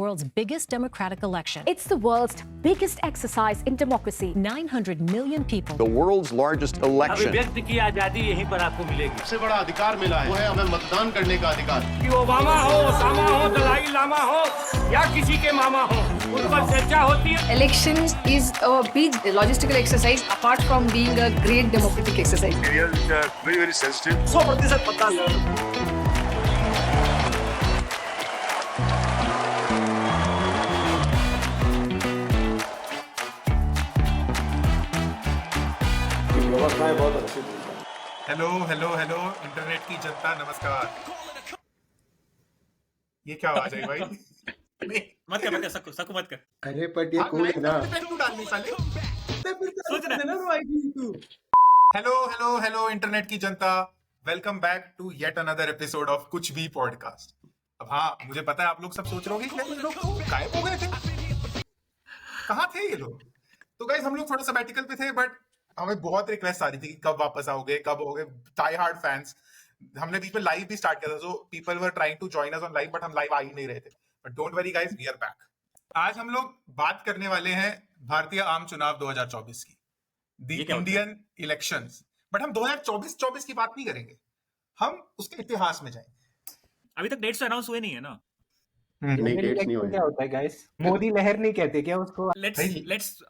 world's biggest democratic election. It's the world's biggest exercise in democracy. 900 million people. The world's largest election. व्यक्ति की आजादी यहीं पर आपको मिलेगी। सबसे बड़ा अधिकार मिला है वो है हमें मतदान करने का अधिकार। कि ओबामा हो, ओसामा हो, दलाई लामा हो या किसी के मामा हो, उन पर चर्चा होती है। Election is a big logistical exercise apart from being a great democratic exercise. Areas which are very very sensitive. 100% मतदान। हेलो हेलो हेलो इंटरनेट की जनता, नमस्कार। ये क्या आवाज है भाई? मत कर सकू मत कर। अरे बट ये कूल है ना। डालनी साले। सोच रहा हेलो हेलो हेलो इंटरनेट की जनता, welcome back to yet another episode of Kuch Bhi podcast. अब हाँ, मुझे पता है आप लोग सब सोच रहे होंगे कि ये लोग तो गायब हो गए थे, कहाँ थे ये लोग? तो गाइस, हम लोग थोड़ा सबैटिकल पे थे, बट हमें बहुत रिक्वेस्ट आ रही थी कि कब वापस आओगे, कब होगे। टाई हार्ड फैंस, हमने बीच में लाइव भी स्टार्ट किया था, so people were trying to join us on live, but हम लाइव आ ही नहीं रहे थे। But don't worry guys, we are back. आज हम लोग बात करने वाले हैं भारतीय आम चुनाव 2024 की, द इंडियन इलेक्शंस। बट हम 2024 की बात नहीं करेंगे, हम उसके इतिहास में जाएंगे। अभी तक डेट्स अनाउंस हुए नहीं है ना। नहीं, डेट्स नहीं हुए। क्या होता है गाइस? मोदी लहर नहीं कहते क्या उसको? Let's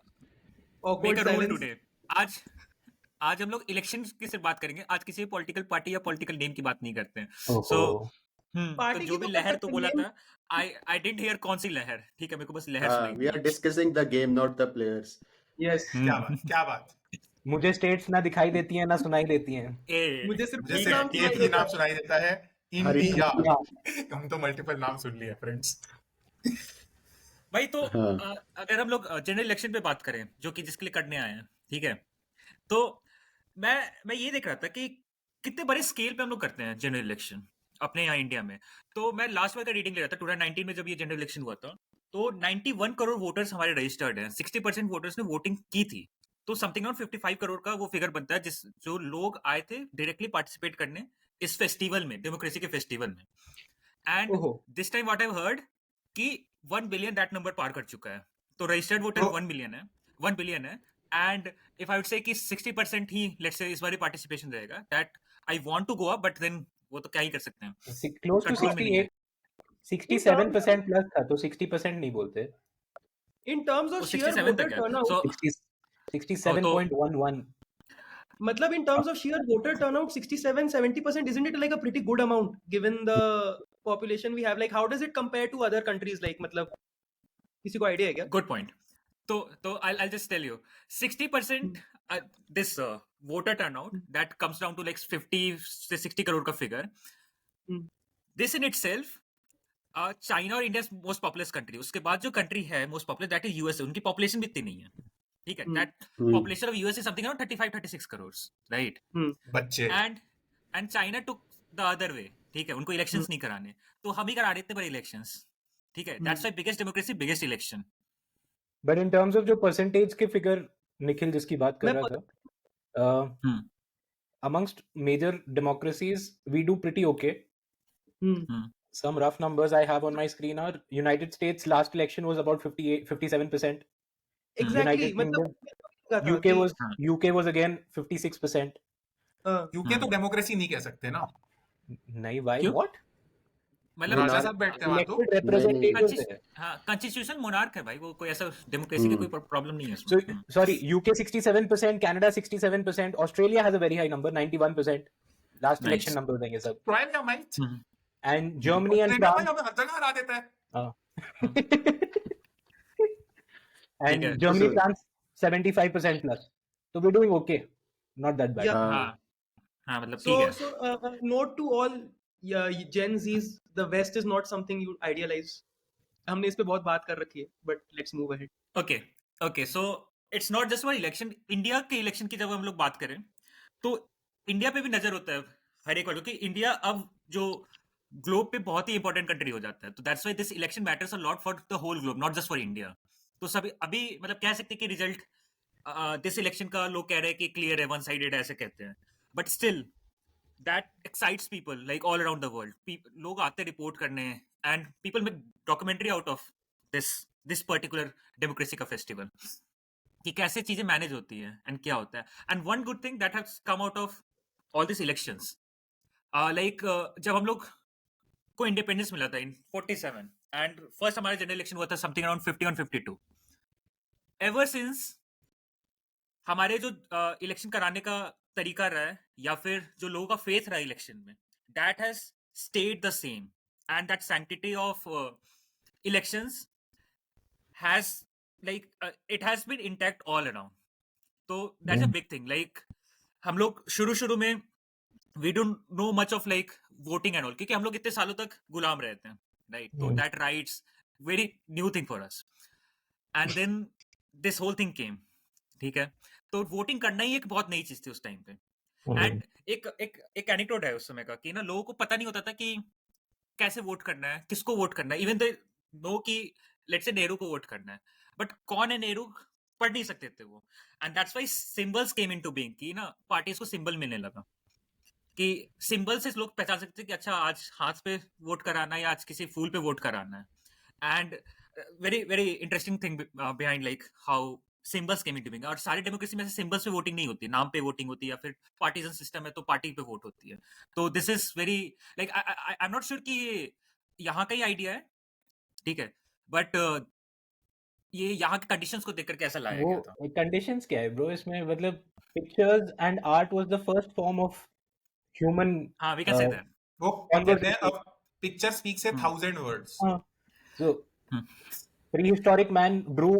make a rule today. आज हम लोग इलेक्शन की सिर्फ बात करेंगे। आज किसी पॉलिटिकल पार्टी या पॉलिटिकल नेम की बात नहीं करते हैं। सो तो जो भी लहर तो बोला था, आई डिडंट हियर कौन सी लहर। ठीक है, मेरे को बस लहर सुनाई। We are discussing the game, not the players. Yes, क्या बात। मुझे स्टेट्स ना दिखाई देती हैं ना सुनाई देती हैं। मुझे सिर्फ एक ही नाम सुनाई देता है, इंडिया। हम तो मल्टीपल नाम सुन लिए फ्रेंड्स। भाई तो अगर हम लोग जनरल इलेक्शन पे बात करें, जो कि जिसके लिए करने आए हैं, ठीक है, तो मैं ये देख रहा था कि कितने बड़े स्केल पे हम लोग करते हैं जनरल इलेक्शन अपने यहाँ इंडिया में। तो मैं लास्ट बार का रीडिंग ले रहा था, 2019 में जब ये जनरल इलेक्शन हुआ था, तो 91 करोड़ वोटर्स हमारे रजिस्टर्ड हैं। 60% वोटर्स ने वोटिंग की थी। तो समथिंग अराउंड 55 करोड़ का वो फिगर बनता है जो लोग आए थे डायरेक्टली पार्टिसिपेट करने इस फेस्टिवल में, डेमोक्रेसी के फेस्टिवल में। And this time what I heard कि 1 बिलियन दैट नंबर पार कर चुका है। तो रजिस्टर्ड वोटर 1 बिलियन है। And if I would say कि 60% ही लेट्स से इस बार पार्टिसिपेशन रहेगा, that I want to go up, but then वो तो क्या ही कर सकते हैं। क्लोज टू 68 67% प्लस था, तो 60% नहीं बोलते। In terms of share voter turnout 67.11, मतलब in terms of sheer voter turnout 67-70%, isn't it like a pretty good amount given the population we have? Like how does it compare to other countries? Like मतलब किसी को idea है क्या? Good point. तो I'll just tell you 60% this voter turnout that comes down to like 50 से 60 करोड़ का figure. This in itself China और India most populous country. उसके बाद जो कंट्री है most popular, that is USA. उनकी पॉपुलेशन भी इतनी नहीं है, ठीक है। That population of USA something around 35-36 crore, right? बच्चे। And China took the other way, ठीक है। उनको इलेक्शंस नहीं कराने, तो हम ही करा देते बड़े इलेक्शंस, ठीक है। That's why biggest democracy, biggest election. But in terms of जो परसेंटेज के फिगर निखिल जिसकी बात कर रहा था, amongst major democracies we do pretty okay. Some rough numbers I have on my screen are United States last election was about 57%. Exactly. UK was again 56%. UK तो democracy नहीं कह सकते ना। नहीं भाई, what? मतलब राजा साहब बैठते हैं वहाँ तो। कॉन्स्टिट्यूशन मोनार्क है भाई, वो कोई ऐसा डेमोक्रेसी की कोई प्रॉब्लम नहीं है उसमें। Sorry, UK 67%, Canada 67%, Australia has a very high number, 91%. Last election numbers हैं ये सब। ट्रायल क्या might? And Germany and France हमें हर जगह हरा देता है। and Germany, France 75% plus. So we're doing okay, not that bad. हाँ मतलब ठीक है। So note to all Gen Zs, the West is not something you idealize. हमने इस पे बहुत बात कर रखी है, but let's move ahead. Okay, so it's not just one election. India के इलेक्शन की जब हम लोग बात करें, तो इंडिया पे भी नजर होता है हर एक वालों की। इंडिया अब जो ग्लोब पे बहुत ही इंपॉर्टेंट कंट्री हो जाता है, तो that's why this election matters a lot for the whole globe, not just for India. तो सभी अभी मतलब कह सकते हैं कि रिजल्ट दिस इलेक्शन का लोग कह रहे हैं कि क्लियर है, वन साइडेड ऐसे कहते हैं, but still that excites people like all around the world. लोग आते हैं रिपोर्ट करने, and people make documentary out of this particular democracy का फेस्टिवल, कि कैसे चीजें मैनेज होती है एंड क्या होता है. And one good thing that has come out of all this elections, like जब हम लोग को इंडिपेंडेंस मिला था इन 47 एंड फर्स्ट हमारा जनरल इलेक्शन हुआ था समथिंग अराउंड 51-52. एवर सिंस हमारे जो इलेक्शन कराने का तरीका रहा है या फिर जो लोगों का फेथ रहा है इलेक्शन में, that has stayed the same and that sanctity of elections has like it has been intact all around. तो that's a big thing. Like हम लोग शुरू में we don't know much of like voting and all, क्योंकि हम लोग इतने सालों तक गुलाम रहते हैं, right? So that rights very new thing for us, and then this whole thing came. ठीक है, तो वोटिंग करना ही एक बहुत नई चीज थी उस टाइम पे. एंड एक एनेक्डोट है उस समय का कि ना लोगों को पता नहीं होता था कि कैसे वोट करना है, किसको वोट करना है. इवन दे नो कि लेट्स से नेहरू को वोट करना है, बट कौन है नेहरू पढ़ नहीं सकते थे वो. And that's why symbols came into being, कि ना पार्टीज को सिंबल मिलने लगा, कि सिंबल से लोग पहचान सकते कि अच्छा आज हाथ पे वोट कराना है या आज किसी फूल पे वोट कराना है. And very very interesting thing behind like how symbols came into being. और सारी डेमोक्रेसी में से सिंबल्स पे वोटिंग नहीं होती, नाम पे वोटिंग होती है, या फिर पार्टीजन सिस्टम है तो पार्टी पे वोट होती है. तो this is very like I am not sure कि ये यहाँ का ही आइडिया है, ठीक है, बट ये यहाँ के कंडीशंस को देखकर कैसा लाया गया था. कंडीशंस क्या है ब्रो इसमें? मतलब pictures and art was the first form of human. हाँ, वी कैन से दैट. वो कहते हैं अब picture speaks A 1000 words. So prehistoric man drew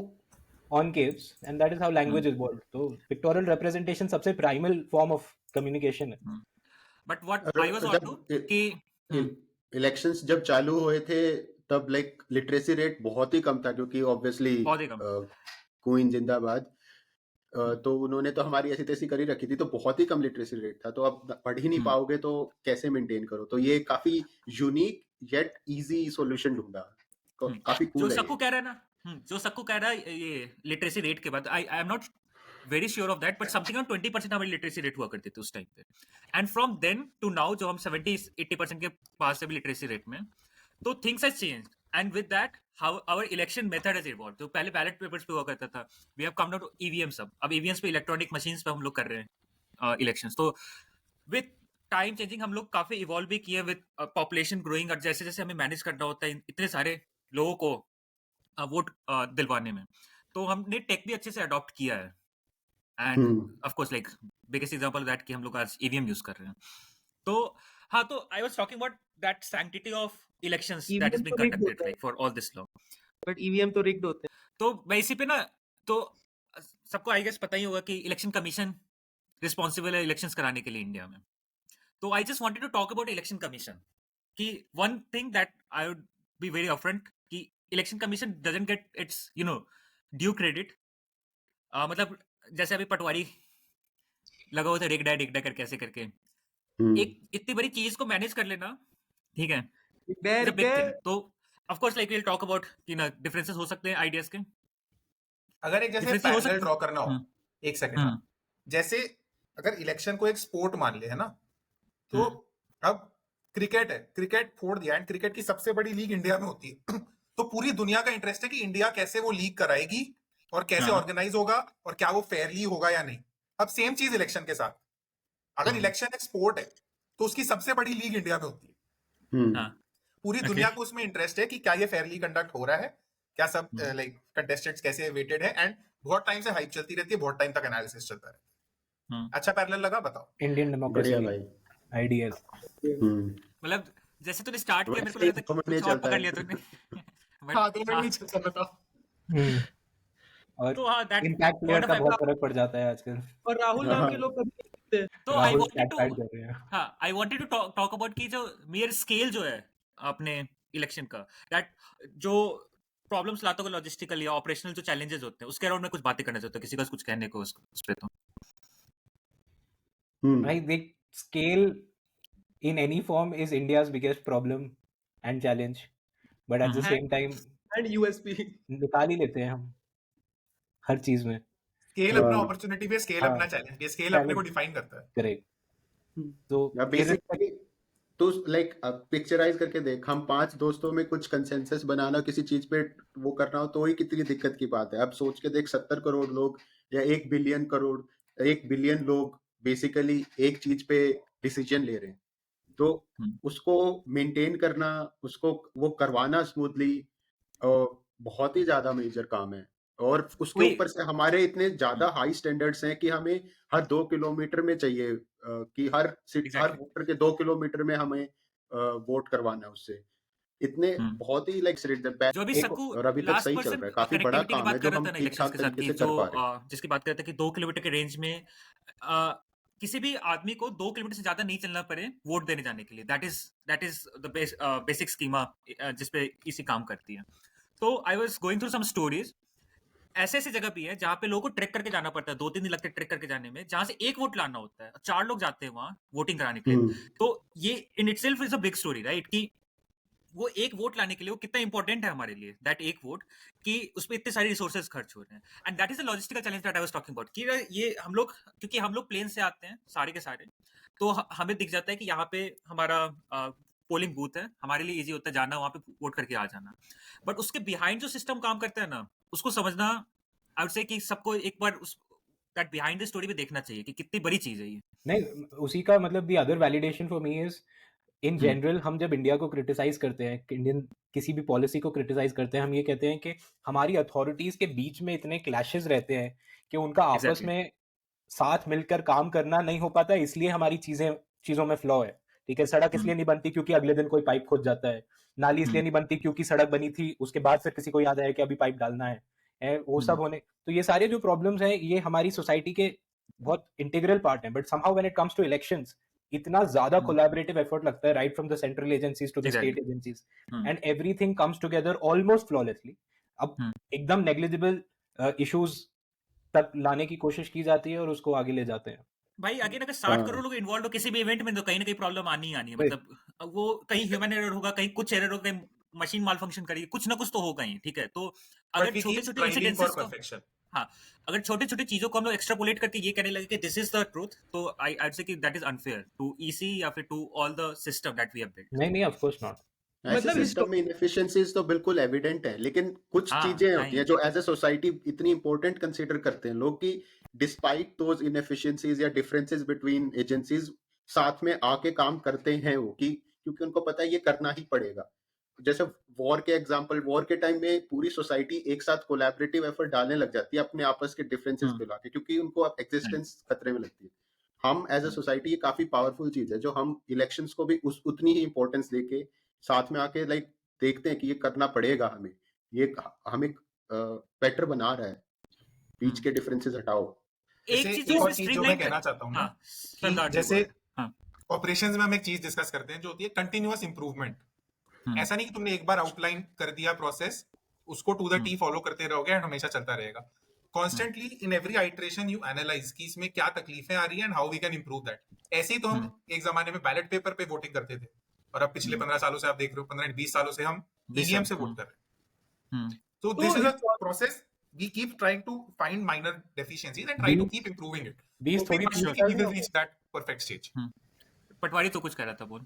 on caves and that is how language evolved. So pictorial representation सबसे primal form of communication है. But what I was on to कि elections जब चालू हुए थे तब लाइक लिटरेसी रेट बहुत ही कम था, क्योंकि ऑब्वियसली क्वीन जिंदाबाद, तो उन्होंने तो हमारी ऐसी तैसी करी रखी थी, तो बहुत ही कम लिटरेसी रेट था. तो अब पढ़ ही नहीं पाओगे तो कैसे मेंटेन करो. तो ये काफी यूनिक येट इजी सॉल्यूशन ढूंढा. काफी कूल जो है. सक्कू कह रहा है ना, जो सक्कू कह रहा है ये लिटरेसी रेट के बाद, I am not very sure of that, but something around 20% हमारी लिटरेसी रेट हुआ करती थी उस टाइम पे. And from then to now जो हम 70-80% के पास से भी लिटरेसी रेट में, तो things has changed. And with that how our election method has evolve. तो पहले बैलेट पेपर्स पे हुआ करता था, we have come down to EVM. अब ईवीएम्स पे इलेक्ट्रॉनिक मशीन्स पे हम लोग कर रहे हैं इलेक्शंस. तो विद टाइम चेंजिंग हम लोग काफी इवॉल्व भी किए विद पॉपुलेशन ग्रोइंग, और जैसे जैसे हमें मैनेज करना होता है इतने सारे लोगों को वोट दिलवाने में, तो हमने टेक भी अच्छे से अडॉप्ट किया है. End of course like biggest example that कि हम लोग आज ईवीएम यूज कर रहे हैं. तो हाँ, तो I was talking about that sanctity of elections that is being conducted like for all this long. But EVM तो रिग्ड होते हैं. तो मैं इसी पे ना, तो सबको आई गेस पता ही होगा कि इलेक्शन कमीशन रिस्पॉन्सिबल है इलेक्शंस कराने के लिए इंडिया में. तो I just wanted to talk about election commission, कि one thing that I would be very upfront, कि election commission doesn't get its due credit. मतलब जैसे अभी पटवारी लगा हुआ था, रिग्ड है करके ऐसे करके एक इतनी बड़ी चीज को मैनेज कर लेना, ठीक है, तो of course like we will talk about कि ना डिफरेंसेस हो सकते हैं आइडियाज के. अगर एक जैसे पैरेलल ड्रॉ करना हो, एक सेकंड, जैसे अगर इलेक्शन को एक स्पोर्ट मान ले, है ना, तो अब क्रिकेट है, क्रिकेट फोड़ दिया, एंड क्रिकेट की सबसे बड़ी लीग इंडिया में होती है. तो पूरी दुनिया का इंटरेस्ट है कि इंडिया कैसे वो लीग कराएगी और कैसे ऑर्गेनाइज होगा और क्या वो फेयरली होगा या नहीं. अब सेम चीज इलेक्शन के साथ, अगर इलेक्शन एक स्पोर्ट है तो उसकी सबसे बड़ी लीग इंडिया में होती है. पूरी दुनिया को उसमें इंटरेस्ट है कि क्या ये फेयरली कंडक्ट हो रहा है, क्या सब लाइक कंटेस्टेंट्स कैसे वेटेड है, एंड बहुत टाइम से हाइप चलती रहती है, बहुत टाइम तक एनालिसिस चलता रहता है. अच्छा पैरेलल लगा, बताओ. इंडियन डेमोक्रेसी भाई आइडियाज. मतलब जैसे तूने स्टार्ट किया, मेरे को लगा था कुछ और पकड़ लिया तूने. हाँ, 2 मिनट नहीं चलता, बताओ. और तो हाँ, दैट इम्पैक्ट प्लेयर का बहुत फर्क पड़ जाता है आजकल. और राहुल नाम के लोग कभी नहीं दिखते. तो I wanted to talk about कि जो मेयर स्केल जो है अपने इलेक्शन का, दैट जो प्रॉब्लम्स लाता होगा लॉजिस्टिकल या ऑपरेशनल जो चैलेंजेस होते हैं, उसके अराउंड में कुछ बातें करना चाहता हूं, किसी का कुछ कहने को उस पे. तो भाई देख, scale in any form is India's biggest problem and challenge, but at the same time and USP निकाल ही लेते हैं हम हर चीज में. स्केल अपना अपॉर्चुनिटी पे, स्केल अपना चैलेंज पे, स्केल अपने को डिफाइन करता है. करेक्ट. तो तो लाइक पिक्चराइज करके देख, हम 5 दोस्तों में कुछ कंसेंसस बनाना, किसी चीज पे वो करना हो तो ही कितनी दिक्कत की बात है। अब सोच के देख, 70 करोड़ लोग या 1 बिलियन लोग बेसिकली एक चीज पे डिसीजन ले रहे हैं, तो उसको मेंटेन करना, उसको वो करवाना स्मूथली बहुत ही ज्यादा मेजर काम है। और उसके ऊपर से हमारे इतने ज्यादा हाई स्टैंडर्ड्स हैं कि हमें हर 2 किलोमीटर में चाहिए कि हर वोटर के 2 किलोमीटर में हमें वोट करवाना है उससे। इतने बहुत ही लाइक जो भी सकू और अभी तक सही चल रहा है, काफी बड़ा काम है जो हम ठीक ठाक तरीके से कर पा रहे हैं। जिसकी बात करते हैं कि 2 किलोमीटर के रेंज में किसी भी आदमी को 2 किलोमीटर से ज्यादा नहीं चलना पड़े वोट देने जाने के लिए। That is the basic schema जिसपे इसी काम करती है। तो I was going through some stories. ऐसे जगह भी है जहाँ पे लोगों को ट्रैक करके जाना पड़ता है, 2-3 दिन लगते हैं ट्रैक करके जाने में, जहां से एक वोट लाना होता है, 4 लोग जाते हैं वहां वोटिंग कराने के लिए। तो ये in itself is a big story, right? कि वो एक वोट लाने के लिए वो कितना इंपॉर्टेंट है हमारे लिए, दैट एक वोट, कि उसमें इतने सारे रिसोर्सेज खर्च हो रहे हैं। And that is the logistical challenge that I was talking about. कि ये हम लोग, क्योंकि हम लोग प्लेन से आते हैं सारे के सारे, तो हमें दिख जाता है कि यहाँ पे हमारा पोलिंग बूथ है, हमारे लिए इजी होता है जाना, वहां पे वोट करके आ जाना। बट उसके बिहाइंड जो सिस्टम काम करता है ना, उसको समझना आई वुड से कि सबको एक बार उस दैट बिहाइंड द स्टोरी भी देखना चाहिए कि कितनी बड़ी चीज है ये। नहीं, उसी का मतलब the other validation for me is in general, हम जब इंडिया को क्रिटिसाइज करते हैं, इंडियन किसी भी पॉलिसी को क्रिटिसाइज करते हैं, हम ये कहते हैं कि हमारी अथॉरिटीज के बीच में इतने क्लैशेस रहते हैं कि उनका आपस में साथ मिलकर काम करना नहीं हो पाता, इसलिए हमारी चीजों में फ्लॉ है। ठीक है, सड़क इसलिए नहीं बनती क्योंकि अगले दिन कोई पाइप खोद जाता है, नाली इसलिए नहीं बनती क्योंकि सड़क बनी थी, उसके बाद फिर किसी को याद आया कि अभी पाइप डालना है, वो सब होने। तो ये सारे जो प्रॉब्लम्स हैं, ये हमारी सोसाइटी के बहुत इंटीग्रल पार्ट हैं। But somehow when it comes to elections, इतना ज्यादा कोलैबोरेटिव एफर्ट लगता है, right from the central agencies to the state agencies, and everything comes together almost flawlessly. अब एकदम नेग्लिजिबल इश्यूज तक लाने की कोशिश की जाती है और उसको आगे ले जाते हैं। भाई अगर 60 करोड़ लोग इन्वॉल्व हो किसी भी इवेंट में, तो कहीं ना कहीं प्रॉब्लम आनी है। मतलब वो कहीं ह्यूमन एरर होगा, कहीं कुछ एरर होगा, कहीं मशीन माल फंक्शन करेगी, कुछ ना कुछ तो होगा ही। ठीक है, तो अगर छोटे-छोटे इंसिडेंसेस को, हाँ, अगर छोटे-छोटे चीजों को हम लोग एक्सट्रापोलेट करके ये कहने लगे कि दिस इज द ट्रूथ, तो आई से कि that is unfair to EC या फिर to all the system that we have built. नहीं, ऑफ कोर्स नॉट। ऐसे सिस्टम में इनएफिशिएंसीज तो बिल्कुल एविडेंट है, लेकिन कुछ चीजें होती हैं जो एज अ सोसाइटी इतनी इंपॉर्टेंट कंसीडर करते हैं लोग कि डिस्पाइट दोज इनएफिशिएंसीज या डिफरेंसेस बिटवीन एजेंसीज साथ में आके काम करते हैं वो, कि क्योंकि उनको पता है ये करना ही पड़ेगा। जैसे वॉर के एग्जांपल, वॉर के टाइम में पूरी सोसाइटी एक साथ कोलैबोरेटिव एफर्ट डालने लग जाती है अपने आपस के डिफरेंसेस मिला के, क्योंकि उनको अब एग्जिस्टेंस खतरे में लगती है। हम एज अ सोसाइटी, ये काफी पावरफुल चीज है जो हम इलेक्शंस को भी उतनी ही इंपॉर्टेंस देके साथ में आके लाइक देखते हैं कि ये करना पड़ेगा हमें, ये हमें बेटर बना रहा है, बीच के डिफरेंसेस हटाओ। एक चीज जो मैं कहना चाहता हूँ ना, जैसे ऑपरेशंस में हम एक चीज डिस्कस करते हैं जो होती है कंटिन्यूअस इंप्रूवमेंट। ऐसा नहीं कि तुमने एक बार आउटलाइन कर दिया प्रोसेस, उसको टू द टी फॉलो करते रहोगे एंड हमेशा चलता रहेगा। Constantly in every iteration you analyse कि इसमें क्या तकलीफें आ रही है and how we can improve that. ऐसे ही तो हम एक जमाने में बैलेट पेपर पे वोटिंग करते थे, और अब पिछले 15 सालों से आप देख रहे हो, 15-20 सालों से हम ईवीएम से वोट कर रहे हैं। So this is a process we keep trying to find minor deficiencies and try to keep improving it. We will reach that perfect stage. पटवारी तो कुछ कह रहा था, बोल।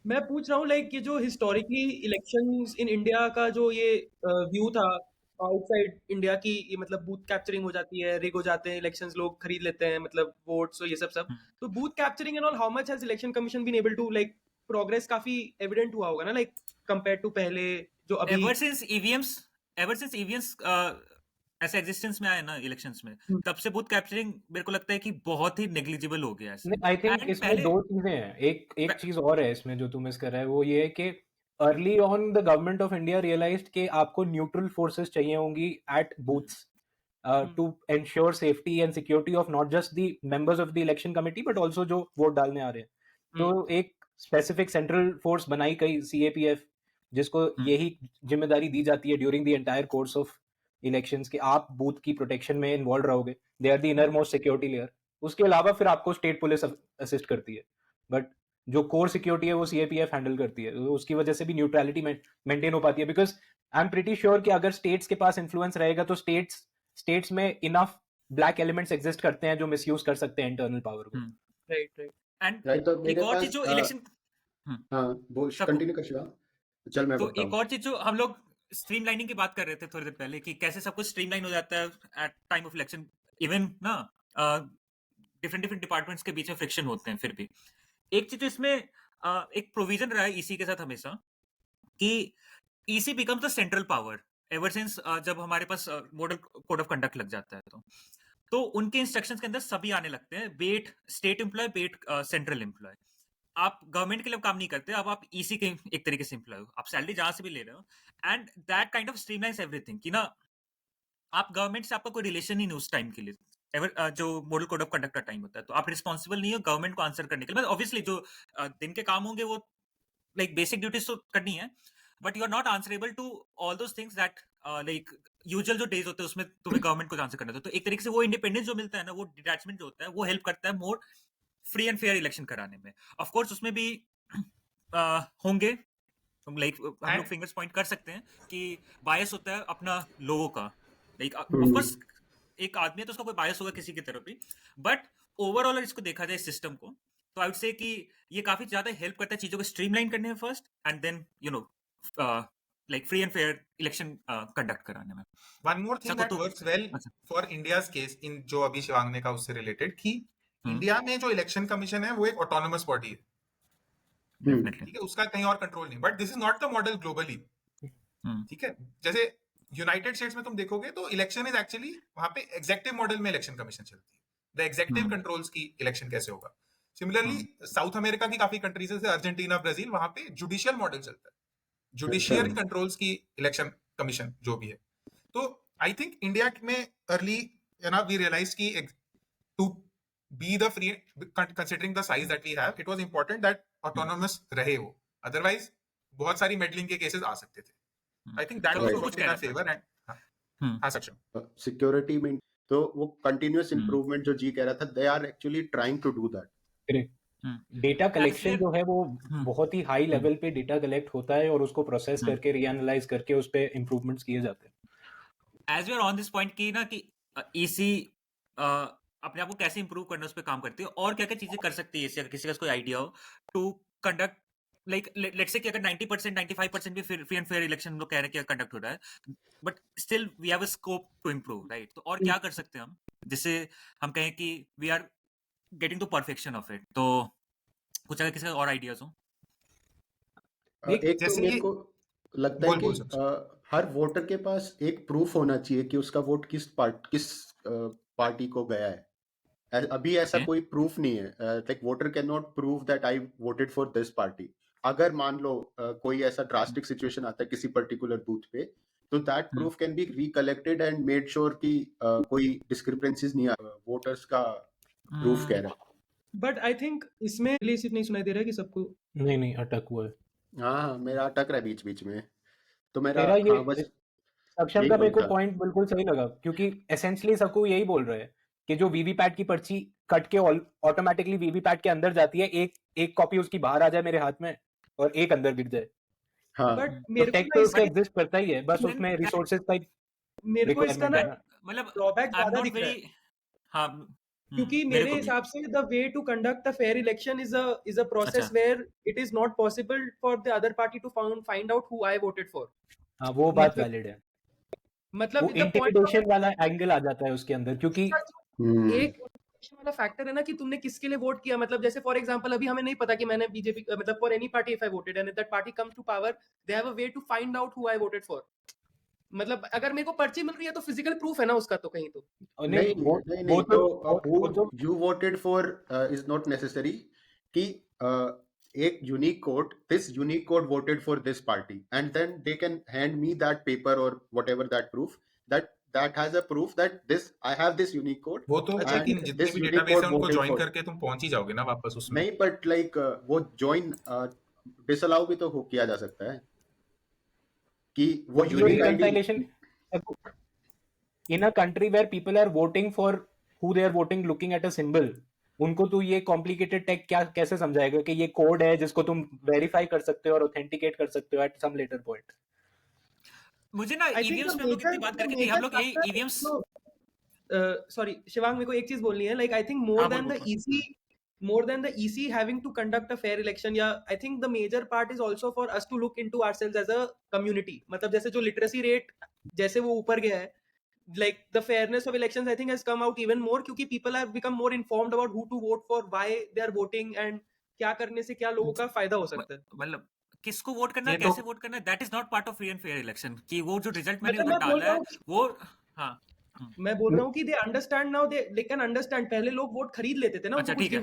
मैं पूछ रहा हूँ लाइक ये जो हिस्टोरिकली इलेक्शंस इन इंडिया का जो ये व्यू था आउटसाइड इंडिया की, ये मतलब बूथ कैप्चरिंग हो जाती है, रिग हो जाते हैं इलेक्शंस, लोग खरीद लेते हैं मतलब वोट्स और ये सब। तो booth capturing and all, how much has election commission been able to like progress? काफी एविडेंट हुआ होगा ना लाइक कंपेयर टू पहले जो अभी एवर सिंस ईवीएम्स ऐसे एग्जिस्टेंस में आए ना इलेक्शंस में, तब से बूथ कैप्चरिंग मेरे को लगता है कि बहुत ही नेग्लिजिबल हो गया है। आई थिंक इसमें दो चीजें हैं। एक चीज और है इसमें जो तू मिस कर रहा है, वो ये है कि early on the government of India realised कि आपको न्यूट्रल फोर्सेस चाहिए होंगी at booths to ensure safety and security of not just the members of the election committee but also जो वोट डालने आ रहे हैं। तो एक स्पेसिफिक सेंट्रल फोर्स बनाई गई, CAPF, जिसको यही जिम्मेदारी दी जाती है during the entire course of elections कि आप बूथ की प्रोटेक्शन में इन्वॉल्व रहोगे। They are the inner most security layer. उसके अलावा फिर आपको स्टेट पुलिस असिस्ट करती है, बट जो कोर सिक्योरिटी है वो CAPF हैंडल करती है। तो उसकी वजह से भी न्यूट्रलिटी मेंटेन हो पाती है, because I am pretty sure कि अगर स्टेट्स के पास इन्फ्लुएंस रहेगा तो स्टेट्स में इनफ ब्लैक एलिमेंट्स एग्जिस्ट करते हैं जो मिसयूज कर सकते हैं इंटरनल पावर को। राइट। एंड एक और चीज जो इलेक्शन, हाँ बोल, कंटिन्यू कर शिवा, चल मैं तो बताऊं। एक और चीज जो हम लोग स्ट्रीमलाइनिंग की बात कर रहे थे थोड़ी देर पहले कि कैसे सब कुछ स्ट्रीमलाइन हो जाता है at time of election, even ना डिफरेंट डिफरेंट डिपार्टमेंट्स के बीच में फ्रिक्शन होते हैं, फिर भी एक चीज इसमें एक प्रोविजन रहा है ईसी के साथ हमेशा कि EC becomes the central power ever since जब हमारे पास मॉडल कोड ऑफ कंडक्ट लग जाता है तो उनके इंस्ट्रक्शंस के अंदर सभी आने लगते हैं, बेट स्टेट एम्प्लॉय बेट सेंट्रल एम्प्लॉय। आप गवर्नमेंट के लिए काम नहीं करते, अब आप ईसी के एक तरीके से एम्प्लॉय हो, आप सैलरी जहां से भी ले रहे हो, and that kind of streamlines everything कि ना आप गवर्नमेंट से आपका कोई रिलेशन ही नहीं उस टाइम के लिए, एवर जो मॉडल कोड ऑफ कंडक्ट का टाइम होता है, तो आप रिस्पॉन्सिबल नहीं हो गवर्नमेंट को आंसर करने के लिए। ऑब्वियसली जो दिन के काम होंगे वो लाइक बेसिक ड्यूटीज तो करनी है, but you are not answerable to all those things that like usual जो डेज होते हैं उसमें तुम्हें गवर्नमेंट को आंसर करना होता है। तो एक तरीके से वो इंडिपेंडेंस जो मिलता है ना, वो डिटैचमेंट जो होता है, वो हेल्प करता है more free and fair election कराने में। ऑफ कोर्स उसमें भी होंगे लाइक हम लोग फिंगर्स पॉइंट कर सकते हैं कि बायस होता है अपना लोगों का, लाइक ऑफ कोर्स एक आदमी है तो उसका कोई बायस होगा किसी की तरफ भी, बट ओवरऑल इसको देखा जाए सिस्टम को, तो आई वुड से कि ये काफी ज्यादा हेल्प करता है चीजों को स्ट्रीमलाइन करने में first, and then you know like free and fair election conduct कराने में। One more thing that works well for India's case in जो अभी शिवांग ने कहा उससे रिलेटेड कि इंडिया में जो इलेक्शन कमीशन है वो एक ऑटोनोमस बॉडी है, ठीक है, उसका कहीं और कंट्रोल नहीं, but this is not the model globally, ठीक है। जैसे यूनाइटेड स्टेट्स में तुम देखोगे तो इलेक्शन इज एक्चुअली वहां पे एग्जेक्टिव मॉडल में इलेक्शन कमीशन चलती है, द एग्जेक्टिव कंट्रोल्स की इलेक्शन कैसे होगा। सिमिलरली साउथ अमेरिका की काफी कंट्रीज जैसे अर्जेंटीना, ब्राजील, वहां पे जुडिशियल मॉडल चलता है, जुडिशियरी कंट्रोल्स की इलेक्शन कमीशन जो भी है। तो आई थिंक इंडिया में अर्ली वी रियलाइज की to be the free, considering the size that we have, it was important that autonomous रहे वो, अदरवाइज बहुत सारी मेडलिंग के केसेस आ सकते थे। आई थिंक दैट वाज कुछ इन फेवर एंड हां सक्षम सिक्योरिटी में तो वो कंटीन्यूअस इंप्रूवमेंट जो जी कह रहा था, they are actually trying to do that. Data collection जो है वो बहुत ही हाई लेवल पे डेटा कलेक्ट होता है और उसको प्रोसेस करके रीएनालाइज करके उस पे इंप्रूवमेंट्स किए जाते हैं। As we are on this point की ना कि ईसी अपने आप को कैसे इंप्रूव करना उस पे काम करती है और क्या क्या चीजें कर सकती है, अगर किसी का कोई आइडिया हो to conduct like let's say कि अगर 90% 95% भी फ्री एंड फेयर इलेक्शन हम लोग कह रहे हैं कि कंडक्ट हो रहा है, but still we have a scope to improve, right. तो और क्या कर सकते हैं हम जिससे हम कहें कि we are getting to perfection of it. तो कुछ अगर किसी का और आइडियाज हो। एक तो मेरे को लगता है कि हर वोटर के पास एक प्रूफ होना चाहिए कि उसका वोट किस पार्टी को गया है। अभी ऐसा कोई प्रूफ नहीं है, like voter can not prove that I voted for this party. अगर मान लो कोई ऐसा ड्रास्टिक सिचुएशन आता है किसी पर्टिकुलर बूथ पे, तो that proof can be recollected and made sure कि कोई डिस्क्रिपेंसीज नहीं आ, वोटर्स का प्रूफ कह रहा है। बट आई थिंक इसमें रिलेसिव नहीं सुनाई दे रहा है कि सबको नहीं अटक हुआ है। हाँ मेरा अटक रहा है बीच बीच में, तो मेरा ये सक्षम का मेरे को पॉइंट बिल्कुल सही लगा, क्योंकि एसेंशियली सबको यही बोल रहे हैं कि जो वीवीपैट की पर्ची कट के ऑटोमेटिकली वीवीपैट के अंदर जाती है, एक कॉपी उसकी बाहर आ जाए मेरे हाथ में और एक अंदर गिर जाए। हाँ। बट मेरे टेक तो इसका एग्जिस्ट करता ही है, बस उसमें रिसोर्सेज का मेरे को इसका ना मतलब ड्रॉबैक ज्यादा दिख रहा है। हाँ, क्योंकि मेरे हिसाब से the way to conduct a fair election is a process where it is not possible for the other party to find out who I voted for. हाँ वो बात वैलिड है, मतलब इंटिमिडेशन वाला एंगल आ जाता है उसके अंदर, क्योंकि एक वाला फैक्टर है ना कि तुमने किसके लिए वोट किया। मतलब जैसे फॉर एग्जांपल अभी हमें नहीं पता कि मैंने बीजेपी मतलब for any party if I voted and that party comes to power, they have a way to find out who I voted for. मतलब अगर मेरे को पर्ची मिल रही है तो फिजिकल प्रूफ है ना उसका, तो कहीं तो नहीं तो you voted for is not necessary कि एक unique code, this unique code voted for this party and then they can hand me that paper और whatever that proof that has a proof that this I have this unique code। वो तो जितने भी database है उनको join करके तुम पहुंच ही जाओगे ना वापस उसमें। नहीं बट लाइक वो ज्वाइन डिसअलाउ भी तो किया जा सकता है कि वो unique reconciliation in a country where people are voting for who they are voting looking at a symbol. उनको तो ये कॉम्प्लिकेटेड टेक क्या कैसे समझाएगा कि ये कोड है जिसको तुम वेरीफाई कर सकते हो और ऑथेंटिकेट कर सकते हो एट सम लेटर पॉइंट। मुझे ना ईवीएम्स पे हम लोग कितनी बात करके हम लोग ईवीएम्स सॉरी शिवांग, मेरे को एक चीज बोलनी है। Like I think more than the EC more than the EC having to conduct a fair election. Yeah, I think the major part is also for us to look into ourselves as a community. मतलब जैसे जो literacy rate जैसे वो ऊपर गया है, like the fairness of elections I think has come out even more क्योंकि people have become more informed about who to vote for, why they are voting and क्या करने से क्या लोगों का फायदा हो सकता है. मतलब किसको वोट करना है, कैसे वोट करना है, that is not part of free and fair election कि वो जो रिजल्ट मैंने उधर डाला है वो. हाँ, मैं बोल रहा हूँ कि they understand now, they can understand. पहले लोग वोट खरीद लेते थे ना. अच्छा ठीक है.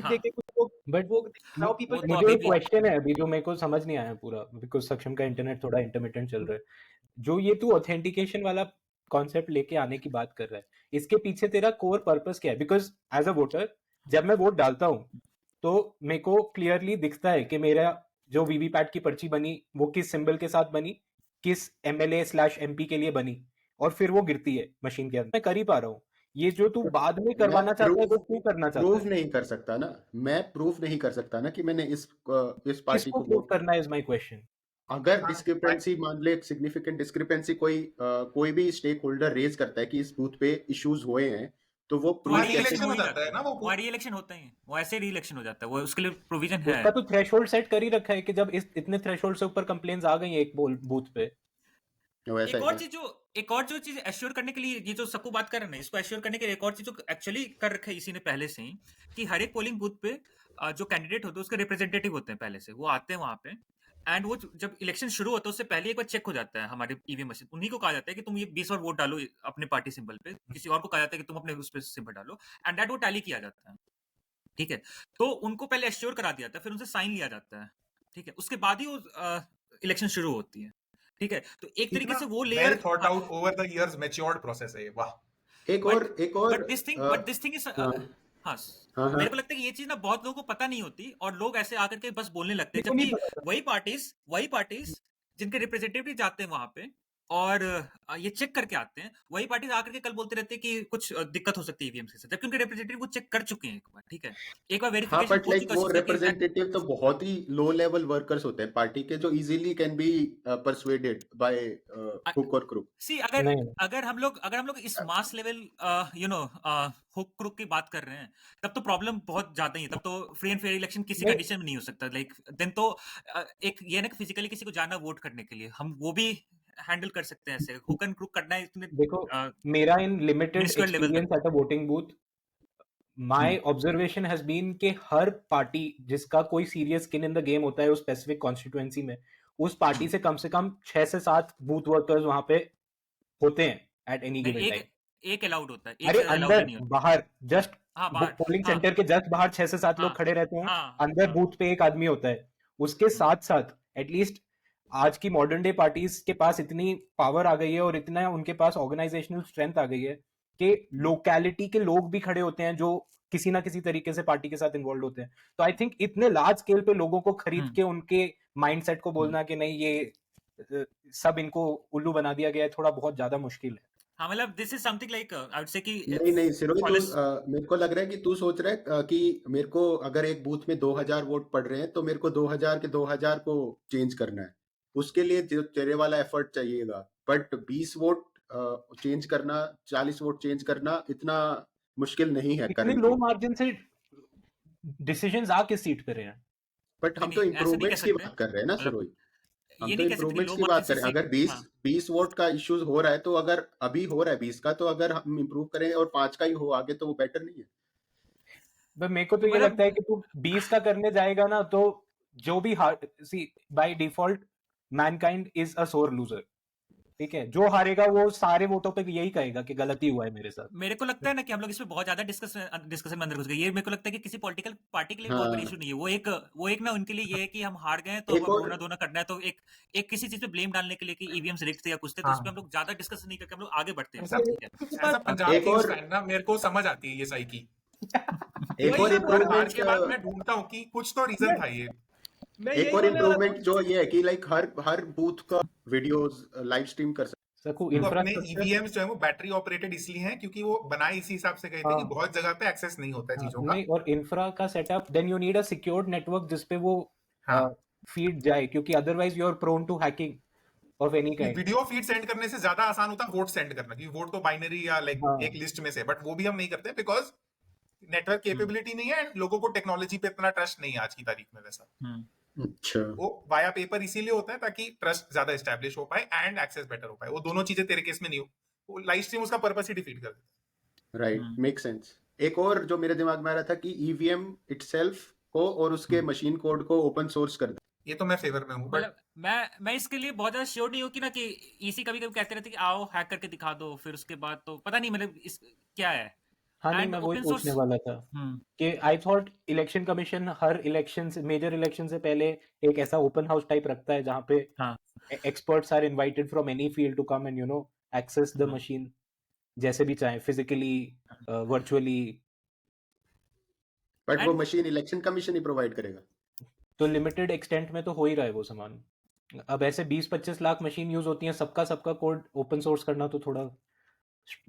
बट नाउ पीपल, मुझे एक क्वेश्चन है अभी जो मेरे को समझ नहीं आया पूरा, बिकॉज सक्षम का इंटरनेट थोड़ा इंटरमिटेंट चल रहा है. जो ये तू ऑथेंटिकेशन वाला कॉन्सेप्ट लेके आने की बात कर रहा है, इसके पीछे तेरा कोर पर्पस क्या है? बिकॉज एज अ वोटर जब मैं वोट डालता हूँ तो मेरे को क्लियरली दिखता है कि मेरा जो वीवीपैट की पर्ची बनी वो किस सिंबल के साथ बनी, किस MLA/MP के लिए बनी, और फिर वो गिरती है मशीन के अंदर. मैं कर ही पा रहा हूँ. ये जो तू बाद में करवाना चाहता है वो क्यों करना चाहता है? प्रूफ नहीं कर सकता ना, मैं प्रूफ नहीं कर सकता ना कि मैंने इस पार्टी को प्रूफ करना है, इज माय क्वेश्चन. अगर डिस्क्रिपेंसी मान ले, सिग्निफिकेंट डिस्क्रिपेंसी कोई भी स्टेक होल्डर रेज करता है कि इस बूथ पे इश्यूज हुए हैं, तो वो इलेक्शन हो जाता है ना, वो री-इलेक्शन होता है, वो ऐसे री-इलेक्शन हो जाता है, वो उसके लिए प्रोविजन है. उसका तो थ्रेशोल्ड सेट कर ही रखा है कि जब इतने थ्रेशोल्ड से ऊपर कंप्लेंट्स आ गई हैं एक बूथ पे. एक और जो चीज एश्योर करने के लिए, ये जो सबको बात कर रहे हैं, इसको एश्योर करने के लिए एक और चीज जो एक्चुअली कर रखा है इसी ने पहले से ही, कि हर एक पोलिंग बूथ पे जो कैंडिडेट होते हैं उसके रिप्रेजेंटेटिव होते हैं, पहले से वो आते हैं वहां पे, एंड वो जब इलेक्शन शुरू होता है उससे पहले एक बार चेक हो जाता है हमारे ईवीएम मशीन. उन्हीं को कहा जाता है कि तुम ये 20 और वोट डालो अपने पार्टी सिंबल पे, किसी और को कहा जाता है कि तुम अपने उस पे सिंबल डालो, एंड दैट वो टैली किया जाता है. ठीक है, तो उनको पहले एश्योर करा दिया जाता है, फिर उनसे साइन लिया जाता है. ठीक है, उसके बाद ही वो इलेक्शन शुरू होती है. ठीक है, तो एक तरीके से वो layer thought out over the years matured process है. वाह. एक और बट दिस थिंग इज मेरे को लगता है कि ये चीज ना बहुत लोगों को पता नहीं होती, और लोग ऐसे आकर के बस बोलने लगते हैं, जबकि वही पार्टीज जिनके रिप्रेजेंटेटिव जाते हैं वहां पे और ये चेक करके आते हैं, वही पार्टीज आकर के कल बोलते रहते हैं कि कुछ दिक्कत हो सकती है ईवीएम से, जबकि उनके रिप्रेजेंटेटिव वो चेक कर चुके हैं एक बार. ठीक है, एक बार वेरिफिकेशन बट लाइक वो रिप्रेजेंटेटिव तो बहुत ही लो लेवल वर्कर्स होते हैं पार्टी के, जो easily can be persuaded by hook और क्रुक. सी अगर हम लोग इस मास लेवल हुक क्रुक की बात कर रहे हैं, तब तो प्रॉब्लम बहुत ज्यादा ही है. तब तो फ्री एंड फेयर इलेक्शन किसी कंडीशन में नहीं हो सकता. लाइक देन तो एक ये ना फिजिकली किसी को जाना वोट करने के लिए, हम वो भी हैंडल कर सकते हैं. ऐसे हुक एंड क्रुक करना है इतने. देखो मेरा in limited experience at a voting booth, my observation has been कि हर पार्टी जिसका कोई serious skin in the game होता है उस स्पेसिफिक कॉन्स्टिट्यूएंसी में, उस पार्टी से कम 6 से 7 बूथ वर्कर्स वहां पे होते हैं एट एनी गिवन टाइम. एक अलाउड होता है. अरे अंदर बाहर जस्ट पोलिंग सेंटर के जस्ट बाहर 6 से 7 लोग खड़े रहते हैं. अंदर बूथ पे एक आदमी होता है. उसके साथ साथ एटलीस्ट आज की मॉडर्न डे पार्टीज के पास इतनी पावर आ गई है और इतना उनके पास ऑर्गेनाइजेशनल स्ट्रेंथ आ गई है कि लोकेलिटी के लोग भी खड़े होते हैं जो किसी ना किसी तरीके से पार्टी के साथ इन्वॉल्व होते हैं. तो आई थिंक इतने लार्ज स्केल पे लोगों को खरीद के उनके माइंडसेट को बोलना कि नहीं ये सब इनको उल्लू बना दिया गया है, थोड़ा बहुत ज्यादा मुश्किल है. हाँ, मतलब this is something like I would say कि नहीं सिरोही, मेरे को लग रहा है कि तू सोच रहा है कि मेरे को अगर एक बूथ में 2000 वोट पड़ रहे हैं तो मेरे को 2000 के 2000 को चेंज करना है, उसके लिए तेरे वाला एफर्ट चाहिएगा. बट 20 वोट चेंज करना, 40 वोट चेंज करना इतना मुश्किल नहीं है. इतने लो मार्जिन से डिसीजंस आ किस सीट पे रहे हैं. बट हम तो इम्प्रूवमेंट्स की बात कर रहे हैं ना सिरोही, हम तो इम्प्रूवमेंट्स की बात करें. अगर 20 वोट का इश्यूज हो रहा है तो अगर अभी हो रहा है 20 का, तो अगर हम इम्प्रूव करें और 5 का ही हो आगे तो वो बेटर नहीं है. मेरे को तो ये लगता है कि तू 20 का करने जाएगा ना तो जो भी by default Mankind is a सोर लूजर. ठीक है, जो हारेगा वो सारे वोटों पे यही कहेगा कि गलती हुआ है मेरे साथ. मेरे को लगता है ना कि हम लोग इसमें बहुत ज्यादा डिस्कशन में अंदर घुस गए. ये मेरे को लगता है कि किसी पॉलिटिकल पार्टी के लिए बहुत बड़ी इशू नहीं है. वो एक ना उनके लिए ये है कि हम हार गए तो रोना करना है, तो एक किसी चीज पे ब्लेम डालने के लिए कि ईवीएम से रिग्ड थे या कुछ थे, तो इस पे हम लोग ज्यादा डिस्कशन नहीं करके हम लोग आगे बढ़ते हैं. पंजाब मेरे को समझ आती है ये सही की. एक और इम्प्रूवमेंट के बाद मैं ढूंढता हूँ कि कुछ तो रीजन था ये. एक और इम्प्रूवमेंट जो ये है कि लाइक हर बूथ का वीडियोस लाइव स्ट्रीम कर तो अपने ईवीएम जो है वो बैटरी ऑपरेटेड इसलिए हैं क्योंकि वो बनाए इसी हिसाब से गए थे कि बहुत जगह पे एक्सेस नहीं होता है चीजों का. नहीं, और इंफ्रा का setup, then you need a secured network जिस पे वो फीड जाए, क्योंकि otherwise you are prone to hacking of any kind. Video feed send करने से ज्यादा आसान होता है वोट सेंड करना, क्योंकि वोट तो बाइनरी या लाइक एक लिस्ट में से, बट वो भी हम नहीं करते बिकॉज नेटवर्क कैपेबिलिटी नहीं है एंड लोगों को टेक्नोलॉजी पे इतना ट्रस्ट नहीं है आज की तारीख में वैसा। अच्छा, वो वाया पेपर इसीलिए होता है ताकि ट्रस्ट ज्यादा एस्टैब्लिश हो पाए एंड एक्सेस बेटर हो पाए। वो दोनों चीजें तेरे केस में नहीं हो, वो लाइव स्ट्रीम उसका पर्पस ही डिफीट कर देता है। Right, make sense. एक और जो मेरे दिमाग में आ रहा था कि ईवीएम इटसेल्फ को और उसके मशीन कोड को ओपन सोर्स कर दे। ये तो मैं फेवर में हूँ, बट मैं इसके लिए बहुत ज्यादा श्योर नहीं हूँ कि ना कि ईसी कभी कभी कहते रहते कि आओ हैक करके दिखा दो, फिर उसके बाद तो पता नहीं मतलब इस क्या है। हाँ नहीं, मैं वही पूछने वाला था कि I thought election commission her election से, मेजर इलेक्शन से पहले एक ऐसा ओपन हाउस टाइप रखता है जहाँ पे experts are invited from any field to come and access the machine जैसे भी चाहे, फिजिकली, वर्चुअली। बट वो मशीन इलेक्शन कमीशन ही प्रोवाइड करेगा, तो लिमिटेड एक्सटेंट में तो हो ही रहा है वो सामान। अब ऐसे 20-25 लाख मशीन यूज होती हैं, सबका कोड ओपन सोर्स करना तो थोड़ा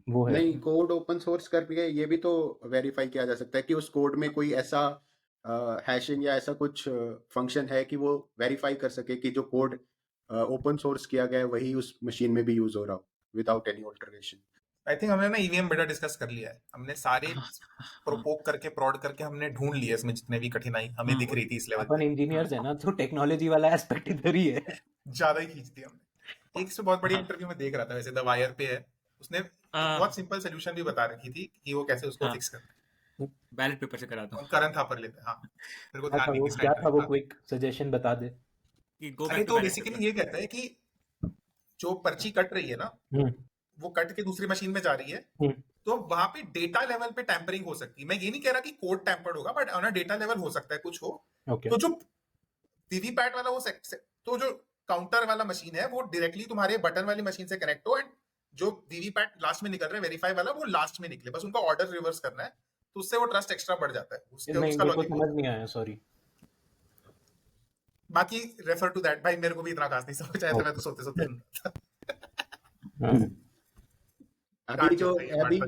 वो है। नहीं, कोड ओपन सोर्स करके ये भी तो वेरीफाई किया जा सकता है कि उस कोड में कोई ऐसा हैशिंग या ऐसा कुछ फंक्शन है कि वो वेरीफाई कर सके कि जो कोड ओपन सोर्स किया गया है वही उस मशीन में भी यूज हो रहा हो without any alteration. I think हमने ना ईवीएम बेटा डिस्कस कर लिया है। हमने सारे प्रोपोक करके प्रॉड करके हमने ढूंढ लिया इसमें जितने भी कठिनाई हमें दिख रही थी इस लेवल अपन इंजीनियर्स है ना, तो टेक्नोलॉजी वाला एस्पेक्ट इधर ही है, ज्यादा ही खींच दिया हमने। एक से बहुत बड़ी इंटरव्यू में देख रहा था, वैसे द वायर पे है, उसने बहुत सिंपल सोल्यूशन भी बता रखी थी कि वो कैसे उसको फिक्स करना है। बैलेट पेपर से करा दो, करण थापर लेते हैं। हाँ, मेरे को ध्यान नहीं वो क्या था, वो क्विक सजेशन बता दे। अरे तो बेसिकली ये कहता है कि जो पर्ची कट रही है ना, वो कट के दूसरी मशीन में जा रही है, तो वहां पे डेटा लेवल पे टैंपरिंग हो सकती है। मैं ये नहीं कह रहा कि कोड टैंपर्ड होगा, बट ऑन डेटा लेवल हो सकता है कुछ हो। तो जो वीवीपैट वाला वो तो जो काउंटर वाला मशीन है वो डायरेक्टली तुम्हारे बटन वाली मशीन से कनेक्ट हो, एंड जो वीवीपैट लास्ट में निकल रहा है वेरीफाई वाला वो लास्ट में निकले, बस उनका ऑर्डर रिवर्स करना है, तो उससे वो ट्रस्ट एक्स्ट्रा बढ़ जाता है। उसका लॉजिक समझ नहीं आया, सॉरी। बाकी रेफर टू दैट। भाई मेरे को भी इतना खास नहीं समझ आया था, मैं तो सोते सोते अभी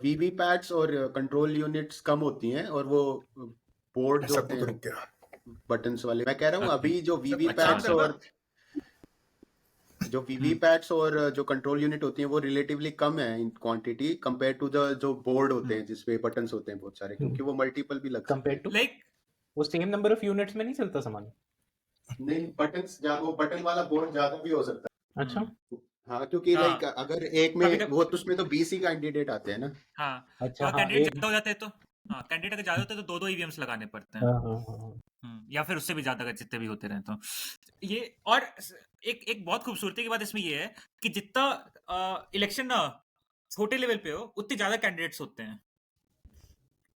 वीवीपैट्स और कंट्रोल यूनिट्स कम होती हैं और वो बोर्ड जो होते हैं बटन्स वाले, मैं कह रहा हूँ अभी जो वीवीपैट्स और जो कंट्रोल यूनिट होती हैं वो रिलेटिवली कम है in quantity compare to the जो बोर्ड होते हैं जिसपे बटन्स होते हैं बहुत सारे, क्योंकि वो मल्टीपल भी लगते हैं। कंपेयर टू लाइक वो सेम नंबर ऑफ यूनिट्स में नहीं चलता सामान। नहीं, बटन्स वो बटन वाला बोर्ड ज्यादा भी हो सकता है। अच्छा, हाँ, क्योंकि लाइक अगर एक में वो तो उसमें तो 20 ही कैंडिडेट आते हैं ना। हाँ, अच्छा, कैंडिडेट ज्यादा हो जाते हैं तो कैंडिडेट अगर ज्यादा होते हैं तो 2-2 ईवीएम्स लगाने पड़ते हैं, या फिर उससे भी ज्यादा अगर जितने भी होते रहे तो ये। और एक बहुत खूबसूरती की बात इसमें ये है कि जितना इलेक्शन ना छोटे लेवल पे हो उतने ज्यादा कैंडिडेट्स होते हैं।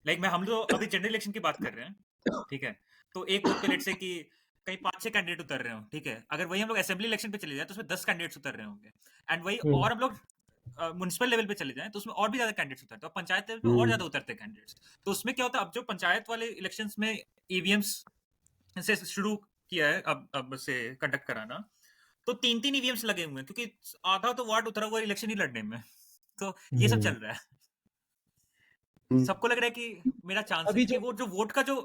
लाइक हम लोग अभी जनरल इलेक्शन की बात कर रहे हैं, ठीक है, तो एक बूथ पे लेट से कि कहीं 5-6 कैंडिडेट उतर रहे हो, ठीक है। अगर वही हम लोग असेंबली इलेक्शन पे चले जाए तो उसमें 10 कैंडिडेट्स उतर रहे होंगे, एंड वही और हम लोग म्युनिसिपल लेवल पे चले जाएं तो उसमें और भी ज्यादा कैंडिडेट्स उतरते हैं, और पंचायत लेवल पे और ज्यादा उतरते हैं कैंडिडेट्स। तो उसमें क्या होता है, अब जो पंचायत वाले इलेक्शंस में ईवीएम्स से शुरू किया है अब से कंडक्ट कराना, तो 3-3 ईवीएम्स लगे हुए हैं, क्योंकि आधा तो वार्ड उतरा हुआ इलेक्शन ही लड़ने में। तो ये सब चल रहा है, सबको लग रहा है कि मेरा चांस है कि वो जो वोट का जो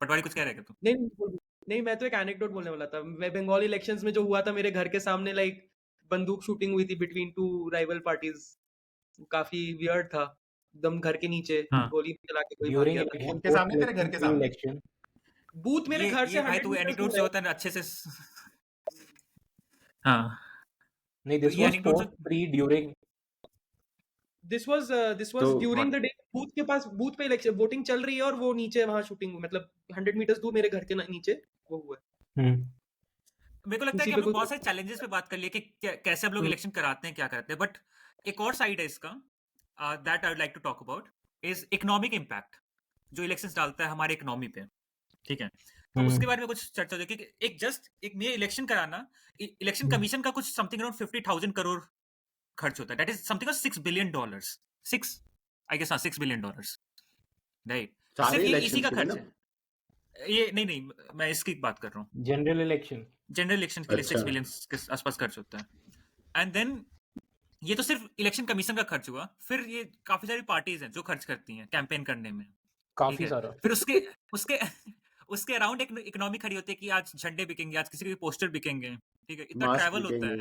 पटवारी कुछ कह रहे हैं तुम? नहीं, मैं तो एक एनेक्डोट बोलने वाला था। मैं बंगाल इलेक्शंस में जो हुआ था, मेरे घर के सामने लाइक बंदूक शूटिंग हुई थी बिटवीन 2 राइवल पार्टीज। काफी वियर्ड था, एकदम घर के नीचे गोली चला के कोई भाग गया था। उनके सामने, तेरे घर के सामने इलेक्शन बूथ मेरे घर से 100 मीटर एनेक्डोट से होता है अच्छे से। हां, नहीं, this was pre during, this was during the day. Booth के पास, बूथ पे इलेक्शन वोटिंग चल रही है और वो नीचे वहां शूटिंग, मतलब 100 मीटर्स दूर मेरे घर के नीचे वो हुआ है। मेरे को लगता है कि हम लोग बहुत सारे चैलेंजेस पे बात कर लिए कि कैसे हम लोग इलेक्शन कराते हैं, क्या करते हैं, बट एक और साइड है इसका that I would like to talk about is economic impact जो इलेक्शंस डालता है हमारे इकोनॉमी पे, ठीक है। तो उसके बारे में कुछ चर्चा हो कि एक में इलेक्शन कराना, इलेक्शन कमीशन का कुछ समथिंग अराउंड 50,000 करोड़ खर्च होता है, that is something $6 billion, 6 billion dollars, right. सिर्फ इसी का खर्च है ये। नहीं, मैं इसकी बात कर रहा हूँ, जनरल इलेक्शन के लिए 6 बिलियन के आसपास खर्च होता है। एंड देन ये तो सिर्फ इलेक्शन कमीशन का खर्च हुआ, फिर ये काफी सारी पार्टीज हैं जो खर्च करती हैं कैंपेन करने में, काफी सारा। फिर उसके अराउंड एक इकोनॉमी खड़ी होती है कि आज झंडे बिकेंगे, आज किसी के पोस्टर बिकेंगे, ठीक है, इतना ट्रैवल होता है।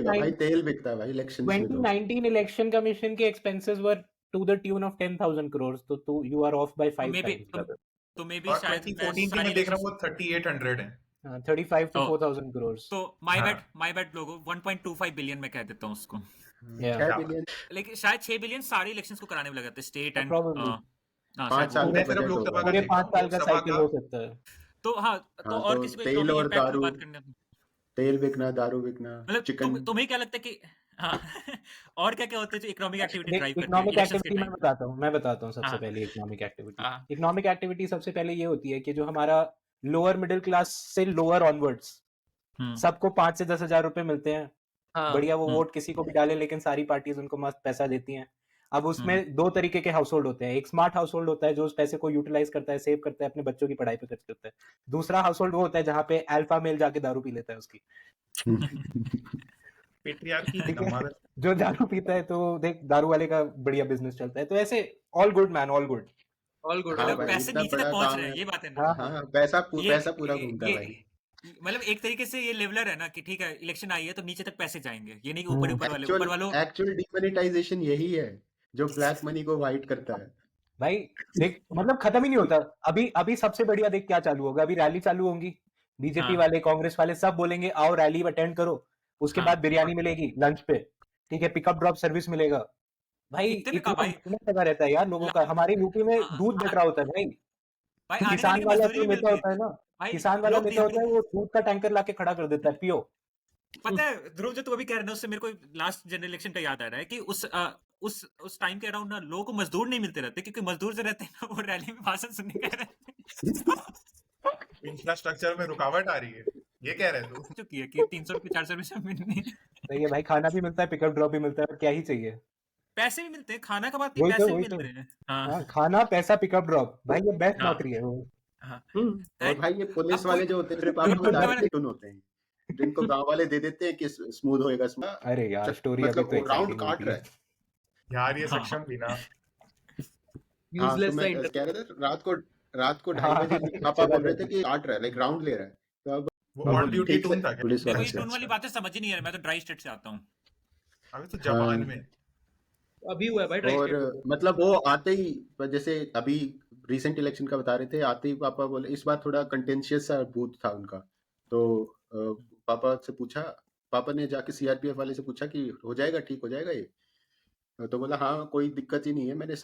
भाई तेल बिकता है भाई इलेक्शन में। 2019 इलेक्शन कमीशन के expenses were to the tune of 10,000 crores, तो you are off by 5 maybe times, brother. तो मे बी और शायद 2014 की मैं देख रहा हूँ वो 3800 है 35 to Oh. 4,000 crores. तो माय बैड लोगो 1.25 बिलियन में कह देता हूँ उसको, Yeah. 6 बिलियन लेकिन शायद 6 बिलियन सारे इलेक्शंस को कराने में लगा था स्टेट एंड Probably. 5 साल मैं का सिर्फ बजट लोकसभा होगा। का पूरे देख रहा 5 हूँ साल का लोकसभा साइकिल का हो सकता है। तो तो हाँ, और तो किसी को तेल इकोनॉमिक और इम्पैक्ट दारू बात करने तेल बिकना, दारू बिकना, मतलब चिकन। तुम्हें क्या लगता है कि हाँ और क्या क्या होता है जो इकोनॉमिक एक्टिविटी ड्राइव करती है इकोनॉमिक इलेक्शंस के एक्टिविटी टाइम? मैं बताता हूँ सबसे हाँ। पहले इकोनॉमिक एक्टिविटी। हाँ। इकोनॉमिक एक्टिविटी सबसे पहले ये होती है कि जो हमारा लोअर मिडिल क्लास से लोअर ऑनवर्ड्स सबको 5 से 10,000 रुपए मिलते हैं। बढ़िया, वो वोट किसी को भी डाले, लेकिन सारी पार्टीज उनको मस्त पैसा देती हैं। अब उसमें 2 तरीके के हाउस होल्ड होते हैं। एक स्मार्ट हाउस होल्ड होता है जो उस पैसे को यूटिलाइज करता है, सेव करता है, अपने बच्चों की पढ़ाई पे खर्च करता है। दूसरा हाउस होल्ड वो होता है जहाँ पे अल्फा मेल जाके दारू पी लेता है उसकी। पेट्रियार्की ठीक है? हमारा जो दारू पीता है तो देख, दारू वाले का बढ़िया बिजनेस चलता है। तो ऐसे all good man, all good. All good. हाँ मतलब भाई, पैसे इतना नीचे बड़ा तक पहुंच काम रहे है। हैं, ये बात है ना। हाँ, हाँ, पैसा ये पैसा पूरा घूमता है ये भाई। मतलब एक तरीके से ये लेवलर है ना कि ठीक है इलेक्शन आई है तो नीचे तक पैसे जाएंगे, ये नहीं कि ऊपर ऊपर वालों एक्चुअल डिमोनेटाइजेशन यही है जो ब्लैक मनी को वाइट करता है भाई। देख, मतलब खत्म ही नहीं होता। अभी सबसे बढ़िया देख क्या चालू होगा। अभी रैली चालू होंगी, बीजेपी हाँ। वाले, कांग्रेस वाले सब बोलेंगे आओ रैली अटेंड करो। उसके हाँ। बाद बिरयानी मिलेगी लंच पे, ठीक है, पिकअप ड्रॉप सर्विस मिलेगा। भाई कितने पे इतना का भाई? लगा रहता है यार लोगों का। हमारे यूपी में दूध बेच रहा होता है भाई। भाई आने किसान वाले की वाला मजदूरी जो भी नेता मिलती होता है है ना, भाई। किसान वाला लोग नेता होता है, वो दूध का टैंकर लाके खड़ा कर देता है, पियो। पता है ध्रुव, जो तू अभी कह रहे हो उससे मेरे को लास्ट जनरल इलेक्शन का याद आ रहा है कि उस टाइम के अराउंड ना लोगों को मजदूर नहीं मिलते रहते, क्योंकि मजदूर जो रहते हैं ना वो रैली में भाषण सुनने कह रहे हैं। इंफ्रास्ट्रक्चर में रुकावट आ रही है, ये कह रहे हो चुकी है कि 300 रुपये 400 रुपये से मिलनी। सही है भाई, खाना भी मिलता है, पिकअप ड्रॉप भी मिलता है, और क्या ही चाहिए। पैसे भी मिलते हैं, खाना का बात नहीं, पैसे भी मिल रहे हैं। हाँ, खाना, पैसा, पिकअप ड्रॉप, भाई ये बेस्ट हाँ। नौकरी है वो। हाँ। और भाई ये पुलिस वाले जो होते हैं सिर्फ आपको बता रहे हैं होते हैं जिनको गांव वाले दे देते हैं कि स्मूथ होएगा स्मूथ। अरे यार स्टोरी मतलब अभी वो तो राउंड exciting काट होती रहा है। है। यार ये हाँ। सक्षम भी ना। हाँ, तो यूजलेस मैं द कह रहा था रात को 2:30 हाँ, बजे पापा बोल रहे थे कि काट रहा है, लाइक राउंड ले रहा है। तो अब वो ऑन ड्यूटी ठीक टून से था क्या? पुलिस देखो वाले ये टोन वाली बातें समझ ही नहीं आ रही, मैं तो ड्राई स्टेट से आता हूँ। अभी तो जवान हाँ। में अभी हुआ है भाई ड्राइव और मतलब वो आते ही, जैसे अभी रिसेंट इलेक्शन का बता रहे थे, आते ही पापा बोले, इस बार थोड़ा कंटेंशियस सा बूथ था उनका, तो पापा से पूछा, पापा ने जाके सीआरपीएफ वाले से पूछा कि हो जाएगा, ठीक हो जाएगा ये? तो बोला हाँ कोई दिक्कत ही नहीं है, मैंने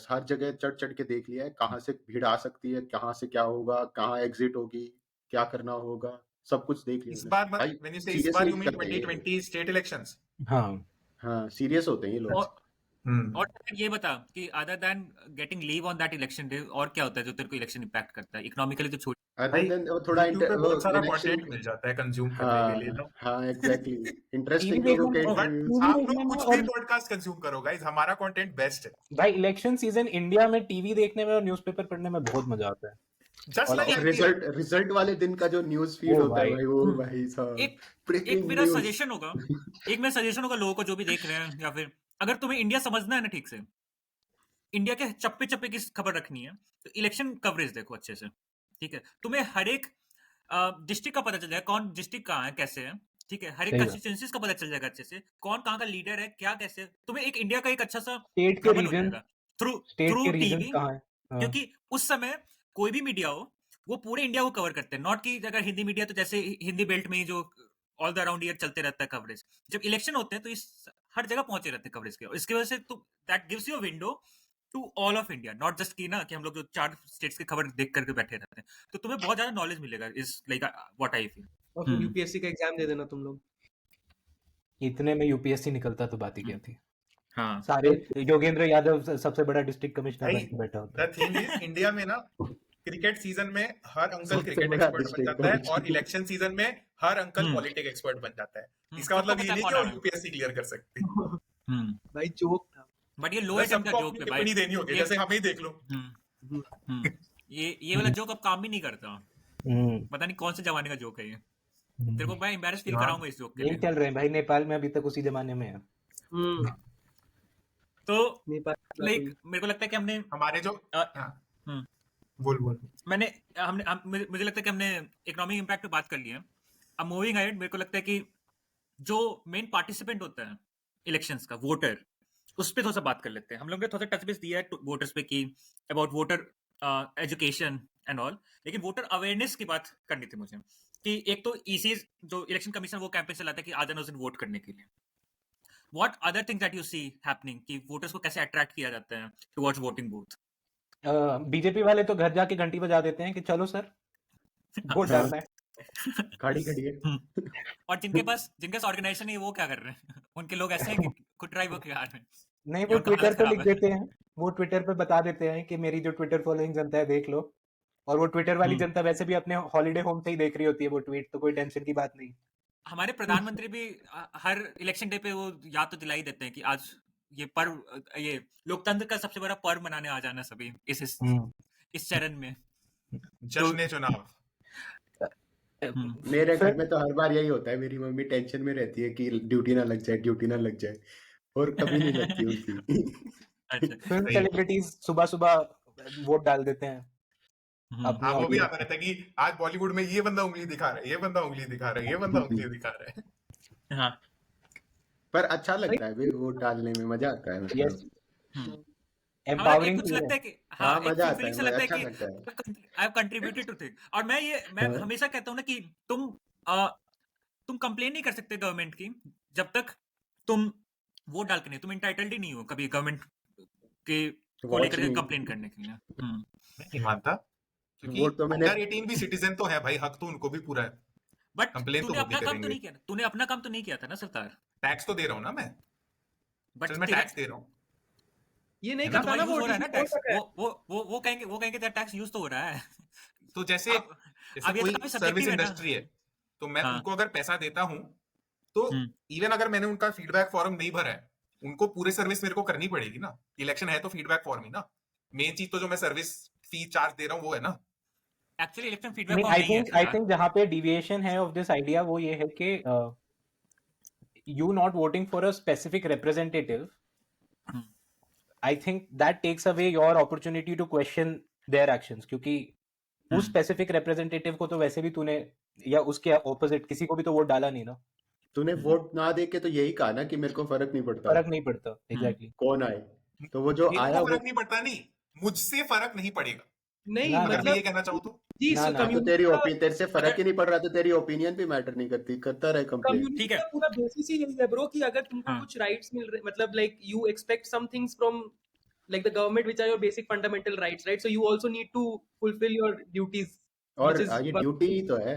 हर जगह चढ़ के देख लिया है, कहाँ से भीड़ आ सकती है, कहाँ से क्या होगा, कहाँ एग्जिट होगी, क्या करना होगा, सब कुछ देख लिया इस मैंने। बार भाई, when you say इस seriously बार you mean कर रहे हैं ये लोग। 2020 स्टेट इलेक्शंस? हाँ हाँ, सीरियस होते हैं ये लोग। और ये बता कि other than getting leave on that election day और क्या होता है जो तेरे को इलेक्शन इंपैक्ट करता है इकोनॉमिकली? तो छोड़ अदर देन थोड़ा YouTube पे बहुत सारा election- कंटेंट मिल जाता है कंज्यूम करने के लिए तो हाँ एग्जैक्टली, इंटरेस्टिंग TV लोगों के देखना- interviews। आप देखने लोग में कुछ और- भी पॉडकास्ट कंज्यूम करो गाइस, हमारा कंटेंट बेस्ट है। भाई इलेक्शन सीजन इंडिया में टीवी देखने में और न्यूज़पेपर पढ़ने में बहुत मजा आता है। जस्ट और लाइक रिजल्ट वाले दिन का जो न्यूज़ फीड ओ होता है भाई। भाई, वो भाई साहब एक breaking मेरा news। सजेशन होगा लोगों को जो भी देख रहे हैं, या फिर अगर तुम्हें इंडिया समझना है ना ठीक से, इंडिया के चप्पे चप्पे की खबर रखनी है तो इलेक्शन कवरेज देखो अच्छे से, ठीक है? तुम्हें हर एक डिस्ट्रिक्ट का पता चल जाएगा, कौन डिस्ट्रिक्ट कहाँ है, कैसे है, ठीक है? हर एक सही बात। कंस्टिट्यूएंसीज का पता चल जाएगा अच्छे से, कौन कहाँ का लीडर है, क्या कैसे। तुम्हें एक इंडिया का एक अच्छा सा स्टेट के भ्रमण हो रीजन, जाएगा थ्रू स्टेट के टीवी, रीजन कहाँ है? हाँ। क्योंकि उस समय कोई भी मीडिया हो वो पूरे इंडिया को कवर करते हैं, नॉट कि अगर हिंदी मीडिया तो जैसे हिंदी बेल्ट में ही जो ऑल द अराउंड ईयर चलते रहता है कवरेज। जब इलेक्शन होते हैं तो इस हर जगह पहुंचे रहते हैं कवरेज के, और इसकी वजह से तो that gives you a window to all of India, not just की ना कि हम लोग जो 4 स्टेट्स की खबर देख करके बैठे रहते हैं। तो तुम्हें बहुत ज्यादा नॉलेज मिलेगा इस लाइक व्हाट आई फील। और फिर यूपीएससी का एग्जाम दे देना तुम लोग। इतने में यूपीएससी निकलता तो बात ही क्या थी। हाँ सारे योगेंद्र यादव सबसे बड़ा डिस्ट्रिक्ट कमिश्नर भाई, बन के बैठा होता द थिंग इज इंडिया में ना क्रिकेट सीजन में हर अंकल सबसे क्रिकेट बड़ा एक्सपर्ट बन district जाता है, coach। और इलेक्शन सीजन में हर अंकल पॉलिटिक एक्सपर्ट बन जाता है। इसका सबको मतलब ये पता है नहीं कि कौन वो है। यूपीएससी क्लियर कर सकते हैं। भाई जोक था। बट ये लो बस एटम्प्ट सबको का जोक अपनी है भाई। टिप्पणी देनी होगी, जैसे हमें ही देख लो। ये वाला जोक अब काम भी नहीं करता, है। पता नहीं कौन से जमाने का जोक है ये। तेरे को मैं एम्बैरेस फील हाँ। कराऊंगा इस जोक के यही लिए। चल रहे हैं भाई, नेपाल में अभी तक उसी जमाने में है। तो नेपाल लाइक मेरे को लगता है कि हमने हमारे जो हम्म। बोल मुझे लगता है कि हमने इकोनॉमिक इम्पैक्ट पे बात कर ली है। अब मूविंग अहेड, मेरे को लगता है कि जो मेन पार्टिसिपेंट होता है इलेक्शंस का, वोटर, उस पे थोड़ा सा बात कर लेते हैं। हम लोग ने थोड़ा सा टच बेस दिया है वोटर्स पे कि about voter education and all, लेकिन वोटर अवेयरनेस की बात करनी थी मुझे कि एक तो ईसी जो इलेक्शन कमीशन वो कैंपेन चलाता है कि आ जाना उस दिन वोट करने के लिए। What other things that you see happening कि वोटर्स को कैसे अट्रैक्ट किया जाता है टुवर्ड्स वोटिंग बूथ? बीजेपी वाले तो घर जाके घंटी बजा देते हैं कि चलो सर वोट डालना है, खड़ी खड़ी है। और जिनके पास ऑर्गेनाइजेशन है वो क्या कर रहे हैं? उनके लोग ऐसे हैं कि खुद ड्राइव होके आ रहे हैं। नहीं वो ट्विटर पे लिख देते हैं, वो ट्विटर पे बता देते हैं कि मेरी जो ट्विटर फॉलोइंग जनता है देख लो, और वो ट्विटर वाली जनता वैसे भी अपने हॉलीडे होम से ही देख रही होती है वो ट्वीट, तो कोई टेंशन की बात नहीं। हमारे प्रधानमंत्री भी हर इलेक्शन डे पे वो याद तो दिलाई देते हैं कि आज ये पर्व, ये लोकतंत्र का सबसे बड़ा पर्व मनाने आ जाना सभी इस चरण में, जश्न चुनाव। मेरे घर में तो हर बार यही होता है, मेरी मम्मी टेंशन में रहती है कि ड्यूटी ना लग जाए, और कभी नहीं लगती उनकी। फिल्म सेलिब्रिटीज सुबह सुबह वोट डाल देते हैं। हाँ, वो भी आता रहता है कि आज बॉलीवुड में ये बंदा उंगली दिखा रहा है, ये बंदा उंगली दिखा रहा है, ये बंदा उंगली दिखा रहा है। हाँ, पर अच्छा लगता है भाई, वोट डालने में मजा आता है। मतलब एम्पावरिंग कुछ लगता है कि हाँ, मजा आता है, ऐसा लगता है अच्छा कि लगता है। I have contributed to thing. और मैं हमेशा कहता हूँ ना कि तुम कंप्लेन नहीं कर सकते गवर्नमेंट की जब तक तुम वोट डाल के नहीं, तुम इंटाइटल्ड ही नहीं हो कभी गवर्नमेंट के को लेकर कंप्लेन करने के लिए। मैं नहीं मानता, क्योंकि वोट तो मैंने अंडर 18 भी सिटीजन तो है भाई, हक तो उनको भी पूरा है। बट कंप्लेन तो तूने वो भी अपना काम तो करेंगे। नहीं किया, तूने अपना काम तो नहीं किया था ना सरदार। टैक्स तो दे रहा हूँ ना मैं, बट चल मैं टैक्स दे रहा हूँ। ये नहीं तो कहता ना यूज हो रहा है ना टैक्स, वो वो कहेंगे तेरा टैक्स यूज तो हो रहा है। तो जैसे अब ये तो कोई काफी सर्विस subjective है ना। इंडस्ट्री है, तो मैं हाँ। उनको अगर पैसा देता हूँ तो इवन अगर मैंने उनका फीडबैक फॉर्म नहीं भरा है, उनको पूरे सर्विस मेरे को करनी पड़ेगी ना। इलेक्शन है तो फीडबैक फॉर्म ही ना, मेन चीज तो जो मैं सर्विस फी चार्ज दे रहा हूँ वो है ना। Actually election feedback I think जहाँ पे डिविएशन है ऑफ दिस आइडिया वो ये है कि you not voting for a specific representative, I think that takes away your opportunity to question their actions, क्योंकि उस specific representative को तो वैसे भी तूने या उसके opposite किसी को भी तो वोट डाला नहीं ना। तूने वोट ना दे के तो यही कहा ना कि मेरे को फर्क नहीं पड़ता। exactly। कौन आए, तो वो जो आया फर्क नहीं पड़ता, नहीं मुझसे फरक नहीं पड़ेगा। नहीं अगर मतलब मैं ये कहना चाहूँ तो जी ना तो तेरे से फर्क ही नहीं पड़ रहा, तो तेरी ओपिनियन भी मैटर नहीं करती, करता रहे कंप्लेन। कम्युनिटी का पूरा बेसिस ही यही है ब्रो कि अगर तुमको कुछ राइट्स मिल रहे, मतलब like you expect some things from like the government which are your basic fundamental rights, right? So you also need to fulfill your duties, और ये ड्यूटी ही तो है।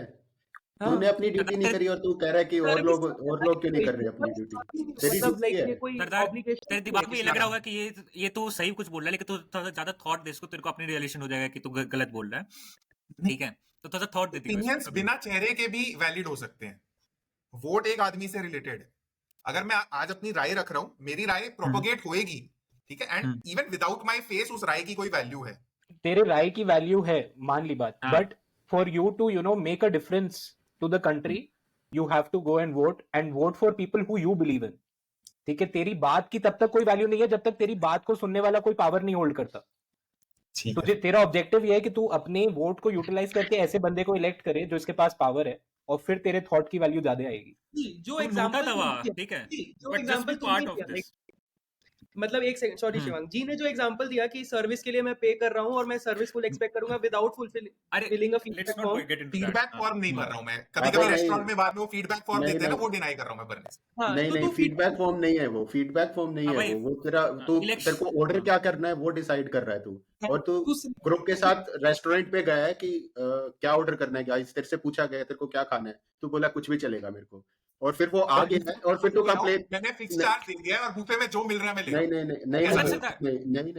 तूने अपनी ड्यूटी नहीं करी और तू कह रहा है कि और लोग क्यों नहीं कर रहे अपनी ड्यूटी? तेरी ड्यूटी है। तेरे दिमाग में ये लग रहा होगा कि ये तू सही कुछ बोल रहा है, लेकिन तू थोड़ा ज्यादा थॉट दे इसको, तेरे को अपनी रियलाइजेशन हो जाएगा कि तू गलत बोल रहा है। ठीक है, तो थोड़ा थॉट दे। ओपिनियंस बिना चेहरे के भी वैलिड हो सकते हैं। वोट एक आदमी से रिलेटेड है। अगर मैं आज अपनी राय रख रहा हूँ, मेरी राय प्रोपोगेट होएगी, ठीक है, and even without my face उस राय की कोई वैल्यू है। तेरे राय की वैल्यू है, मान ली बात, but for you to make a difference to the country, you have to go and vote for people who you believe in. ठीक है, तेरी बात की तब तक कोई वैल्यू नहीं है जब तक तेरी बात को सुनने वाला कोई पावर नहीं होल्ड करता। तुझे तेरा ऑब्जेक्टिव ये है कि तू अपने वोट को यूटिलाइज करके ऐसे बंदे को इलेक्ट करे जो इसके पास पावर है, और फिर तेरे थॉट की वैल्यू ज्यादा आएगी। जो एग्जांपल, ठीक है, जो एग्जांपल मतलब एक सेकंड, सॉरी शिवांग जी ने जो एग्जांपल दिया कि सर्विस के लिए मैं पे कर रहा हूं और मैं सर्विस फुल एक्सपेक्ट करूंगा without filling a feedback form नहीं भर रहा हूं मैं। कभी-कभी रेस्टोरेंट में बाद में वो फीडबैक फॉर्म देते हैं ना, वो डिनाई कर रहा हूं मैं भरने से। नहीं, फीडबैक फॉर्म नहीं है वो, फीडबैक फॉर्म नहीं है वो तेरा, तेरे को ऑर्डर क्या करना है वो डिसाइड कर रहा है तू, और तू ग्रुप के साथ रेस्टोरेंट पे गया है कि क्या ऑर्डर करना है, गाइस तेरे से पूछा गया तेरे को क्या खाना है, तू बोला कुछ भी चलेगा मेरे को, और फिर वो आ गया है और फिर तू कंप्लेन, मैंने फिक्स चार्ज दे दिया है और बुफे में जो मिल रहा है मैं ले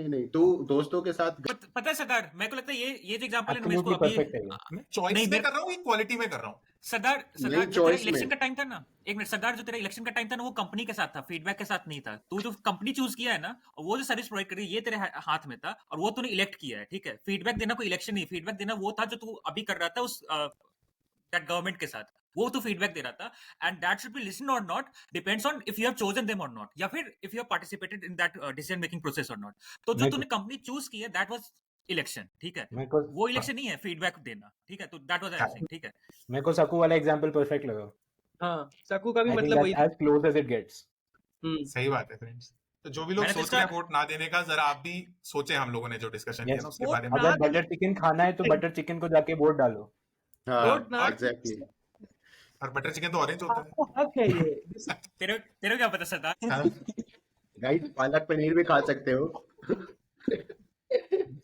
नहीं, तू दोस्तों के साथ। पता है सरदार, मेरे को लगता है ये जो एग्जांपल है मैं इसको मैं चॉइस में कर रहा हूँ, क्वालिटी में कर रहा हूँ। सरदार जो तेरा इलेक्शन का टाइम था ना, एक मिनट सरदार, जो तेरा इलेक्शन का टाइम था ना वो कंपनी के साथ था, फीडबैक के साथ नहीं था। तू जो कंपनी चूज किया है ना, वो जो सर्विस प्रोवाइड कर रही है ये तेरे हाथ में था, और वो तूने इलेक्ट किया है। ठीक है, फीडबैक देना कोई इलेक्शन नहीं, फीडबैक देना वो था जो तू अभी कर रहा था उस दैट गवर्नमेंट के साथ, वो तो फीडबैक दे रहा था, and that should be listen और not, depends on if you have chosen them और नॉट, या फिर if you have participated in that decision making process और नॉट। तो जो तूने कंपनी चूज की है दैट वाज इलेक्शन। ठीक है, वो इलेक्शन नहीं है फीडबैक देना। ठीक है, तो दैट वाज एवरीथिंग। ठीक है, मेरे को सकू वाला एग्जांपल परफेक्ट लगा। हां, सकू का भी मतलब वही, as close as it gets। सही बात है फ्रेंड्स। तो जो भी लोग सोच रहे हैं वोट ना देने का, जरा आप भी सोचे हम लोगों ने जो डिस्कशन किया ना उसके बारे में। अगर बटर चिकन खाना है तो बटर चिकन को जाके वोट डालो। एग्जैक्टली। और बटर चिकन तो ऑरेंज होता है। हक है ये। तेरे क्या पता सरदार? गाइस पालक पनीर भी खा सकते हो।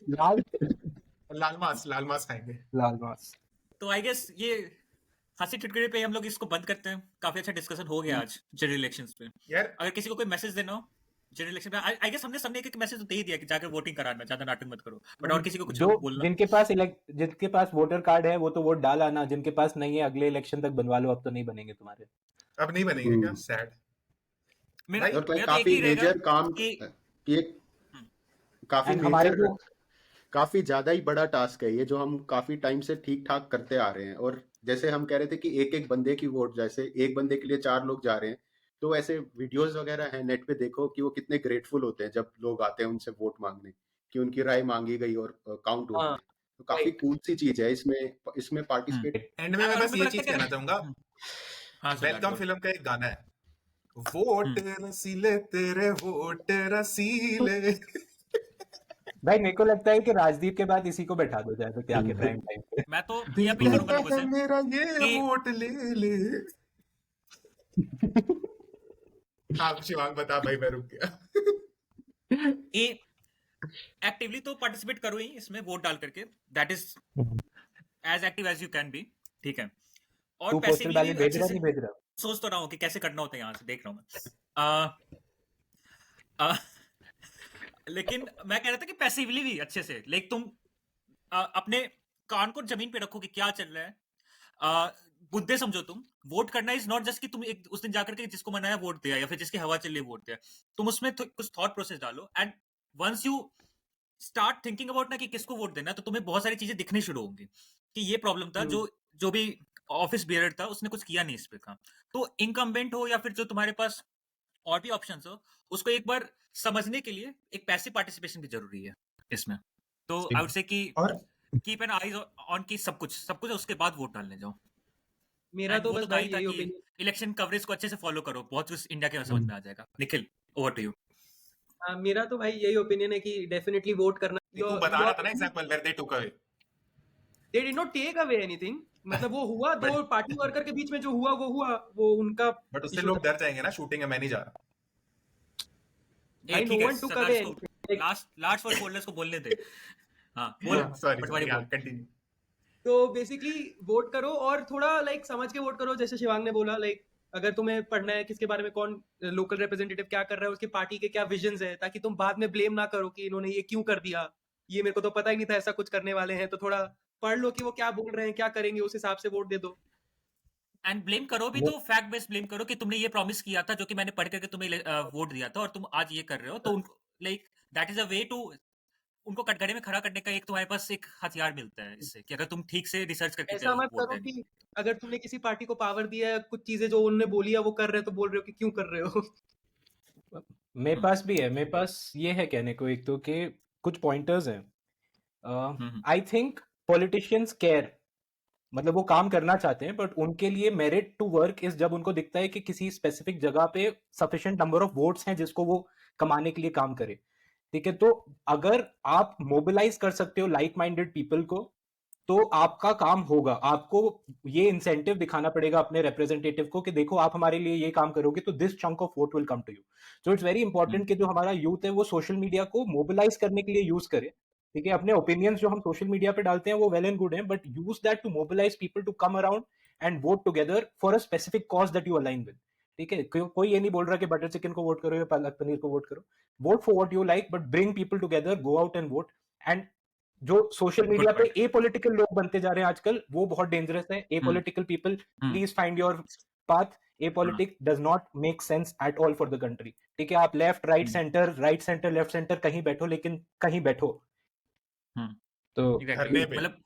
लाल मांस खाएंगे। लाल मांस। तो आई गेस ये हंसी चुटकुले पे हम लोग इसको बंद करते हैं। काफी अच्छा डिस्कशन हो गया आज जनरल इलेक्शंस पे। यार अगर किसी को कोई मैसेज देना हो जनरल इलेक्शन पे, आई गेस हमने एक मैसेज तो दे ही दिया कि जाकर वोटिंग कराना, ज्यादा नाटक मत करो। बट और किसी को कुछ बोलना, जिनके पास वोटर कार्ड है वो तो वोट डाल आना, जिनके पास नहीं है अगले इलेक्शन तक बनवा लो। अब तो नहीं बनेंगे तुम्हारे। अब नहीं बनेंगे क्या? सैड। मेरा काफी मेजर काम ये काफी ज्यादा ही बड़ा टास्क है ये, जो हम काफी टाइम से ठीक ठाक करते आ रहे हैं। और जैसे हम कह रहे थे कि एक बंदे की वोट, जैसे एक बंदे के लिए 4 लोग जा रहे हैं, तो ऐसे वीडियोस वगैरह हैं नेट पे, देखो कि वो कितने ग्रेटफुल होते हैं जब लोग आते हैं उनसे वोट मांगने, कि उनकी राय मांगी गई और काउंट हो गई। तो काफी कूल सी चीज है इसमें पार्टिसिपेट। एंड में मैं बस ये चीज कहना चाहूंगा, वेलकम फिल्म का एक गाना है, वोट रसीले तेरे वोट रसीले। भाई मेरे को लगता है कि राजदीप के बाद इसी को बैठा दो जाए तो क्या के प्राइम टाइम पे। मैं तो ये अपील करूंगा लोगों से, मेरा ये वोट ले ले। आप शिवांग बता भाई, मैं रुक गया। ये एक्टिवली तो पार्टिसिपेट करो ही इसमें वोट डाल करके, that is as active as you can be, ठीक है। और पैसे भी भेज रहा सोच तो रहा हूँ कि कैसे करना होता है, यहाँ से देख रहा हूँ मैं। लेकिन मैं कह रहा था कि पैसिवली भी अच्छे से, लेकिन तुम अपने कान को जमीन पे रखो कि क्या चल रहा है, मुद्दे समझो। तुम वोट करना इज नॉट जस्ट कि तुम एक उस दिन जाकर के जिसको मनाया वोट दिया, या फिर जिसकी हवा चल रही वोट दिया। तुम उसमें कुछ थॉट प्रोसेस डालो, and once you start thinking about ना कि किसको वोट देना, तो तुम्हें बहुत सारी चीजें दिखनी शुरू होंगी कि ये प्रॉब्लम था, जो भी ऑफिस बियरर था उसने कुछ किया नहीं इस पे काम। तो इनकम्बेंट हो या फिर जो तुम्हारे पास और भी ऑप्शंस हो, उसको एक बार समझने के लिए एक पैसिव पार्टिसिपेशन भी जरूरी है इसमें। तो आई वुड से कि कीप एन आईज ऑन की सब कुछ है, उसके बाद वोट डालने जाओ। मेरा तो बस भाई यही ओपिनियन, इलेक्शन कवरेज को अच्छे से फॉलो करो, बहुत कुछ इंडिया के समझ में आ जाएगा। Nikhil, over to you. मेरा तो भाई यही ओपिनियन है कि डेफिनेटली वोट करना। तू बता रहा था ना example where they took away, they did not take away anything. मतलब वो हुआ, दो पार्टी वर्कर के बीच में जो हुआ वो उनका, बट उससे लोग डर जाएंगे ना, शूटिंग है, मैं नहीं जा रहा। लास्ट वर्ड होल्डर्स को बोलने दे। हाँ बोल, सॉरी कंटिन्यू। तो बेसिकली वोट करो और थोड़ा लाइक समझ के वोट करो। जैसे शिवांग ने बोला, लाइक अगर तुम्हें पढ़ना है किसके बारे में, कौन लोकल रिप्रेजेंटेटिव क्या कर रहा है, उसकी पार्टी के क्या विजन्स है, ताकि तुम बाद में ब्लेम ना करो कि इन्होंने ये क्यों कर दिया, ये मेरे को तो पता ही नहीं था ऐसा कुछ करने वाले हैं। तो थोड़ा पढ़ लो कि वो क्या बोल रहे हैं, क्या करेंगे, उस हिसाब से वोट दे दो। एंड ब्लेम करो भी तो फैक्ट बेस्ड ब्लेम करो कि तुमने ये प्रॉमिस किया था, जो कि मैंने पढ़ करके तुम्हें वोट दिया था, और तुम आज ये कर रहे हो। तो like that is a way to उनको कटघरे में खड़ा करने का एक तुम्हारे पास एक हथियार मिलता है इससे, कि अगर तुम ठीक से रिसर्च करके ऐसा मत करो कि अगर तुमने किसी पार्टी को पावर दिया है, कुछ चीजें जो उन्होंने बोली है वो कर रहे हो, तो बोल रहे हो कि क्यों कर रहे हो। मेरे पास भी है, मेरे पास ये है कहने को एक तो कि कुछ पॉइंटर्स हैं। आई थिंक पॉलिटिशियंस केयर, मतलब वो काम करना चाहते हैं, बट उनके लिए मेरिट टू वर्क इज जब उनको दिखता है कि किसी स्पेसिफिक जगह पे सफिशिएंट नंबर ऑफ वोट्स हैं जिसको वो कमाने के लिए काम करे, ठीक है। तो अगर आप मोबिलाइज कर सकते हो लाइक माइंडेड पीपल को, तो आपका काम होगा। आपको ये इंसेंटिव दिखाना पड़ेगा अपने रिप्रेजेंटेटिव को कि देखो आप हमारे लिए ये काम करोगे तो this chunk of vote will come to you. So it's very important कि जो हमारा यूथ है वो सोशल मीडिया को मोबिलाइज करने के लिए यूज करे, ठीक है। अपने ओपिनियंस जो हम सोशल मीडिया पे डालते हैं वो वेल एंड गुड है, but use that to mobilise people to come around and vote together for a specific cause that you align with, ठीक है। कोई ये नहीं बोल रहा कि बटर चिकन को वोट करो या पालक पनीर को वोट करो। Vote for what you like, but bring people together, go out and vote. And जो सोशल मीडिया पे ए पॉलिटिकल लोग बनते जा रहे हैं आजकल, वो बहुत डेंजरस है। A political people, please find your path. A politics does not make sense at all for the country, ठीक है। आप left right centre left centre कहीं बैठो, लेकिन कहीं बैठो। तो मतलब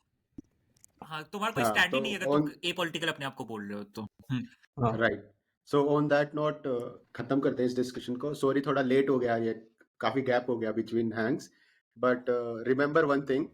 हाँ, तुम्हारा कोई स्टैंड ही नहीं है अगर तुम ए पॉलिटिकल अपने आप को बोल रहे हो तो। Right. So on that note खत्म करते हैं इस डिस्कशन को। सॉरी थोड़ा लेट हो गया, ये काफी गैप हो गया between Hanks, but remember one thing,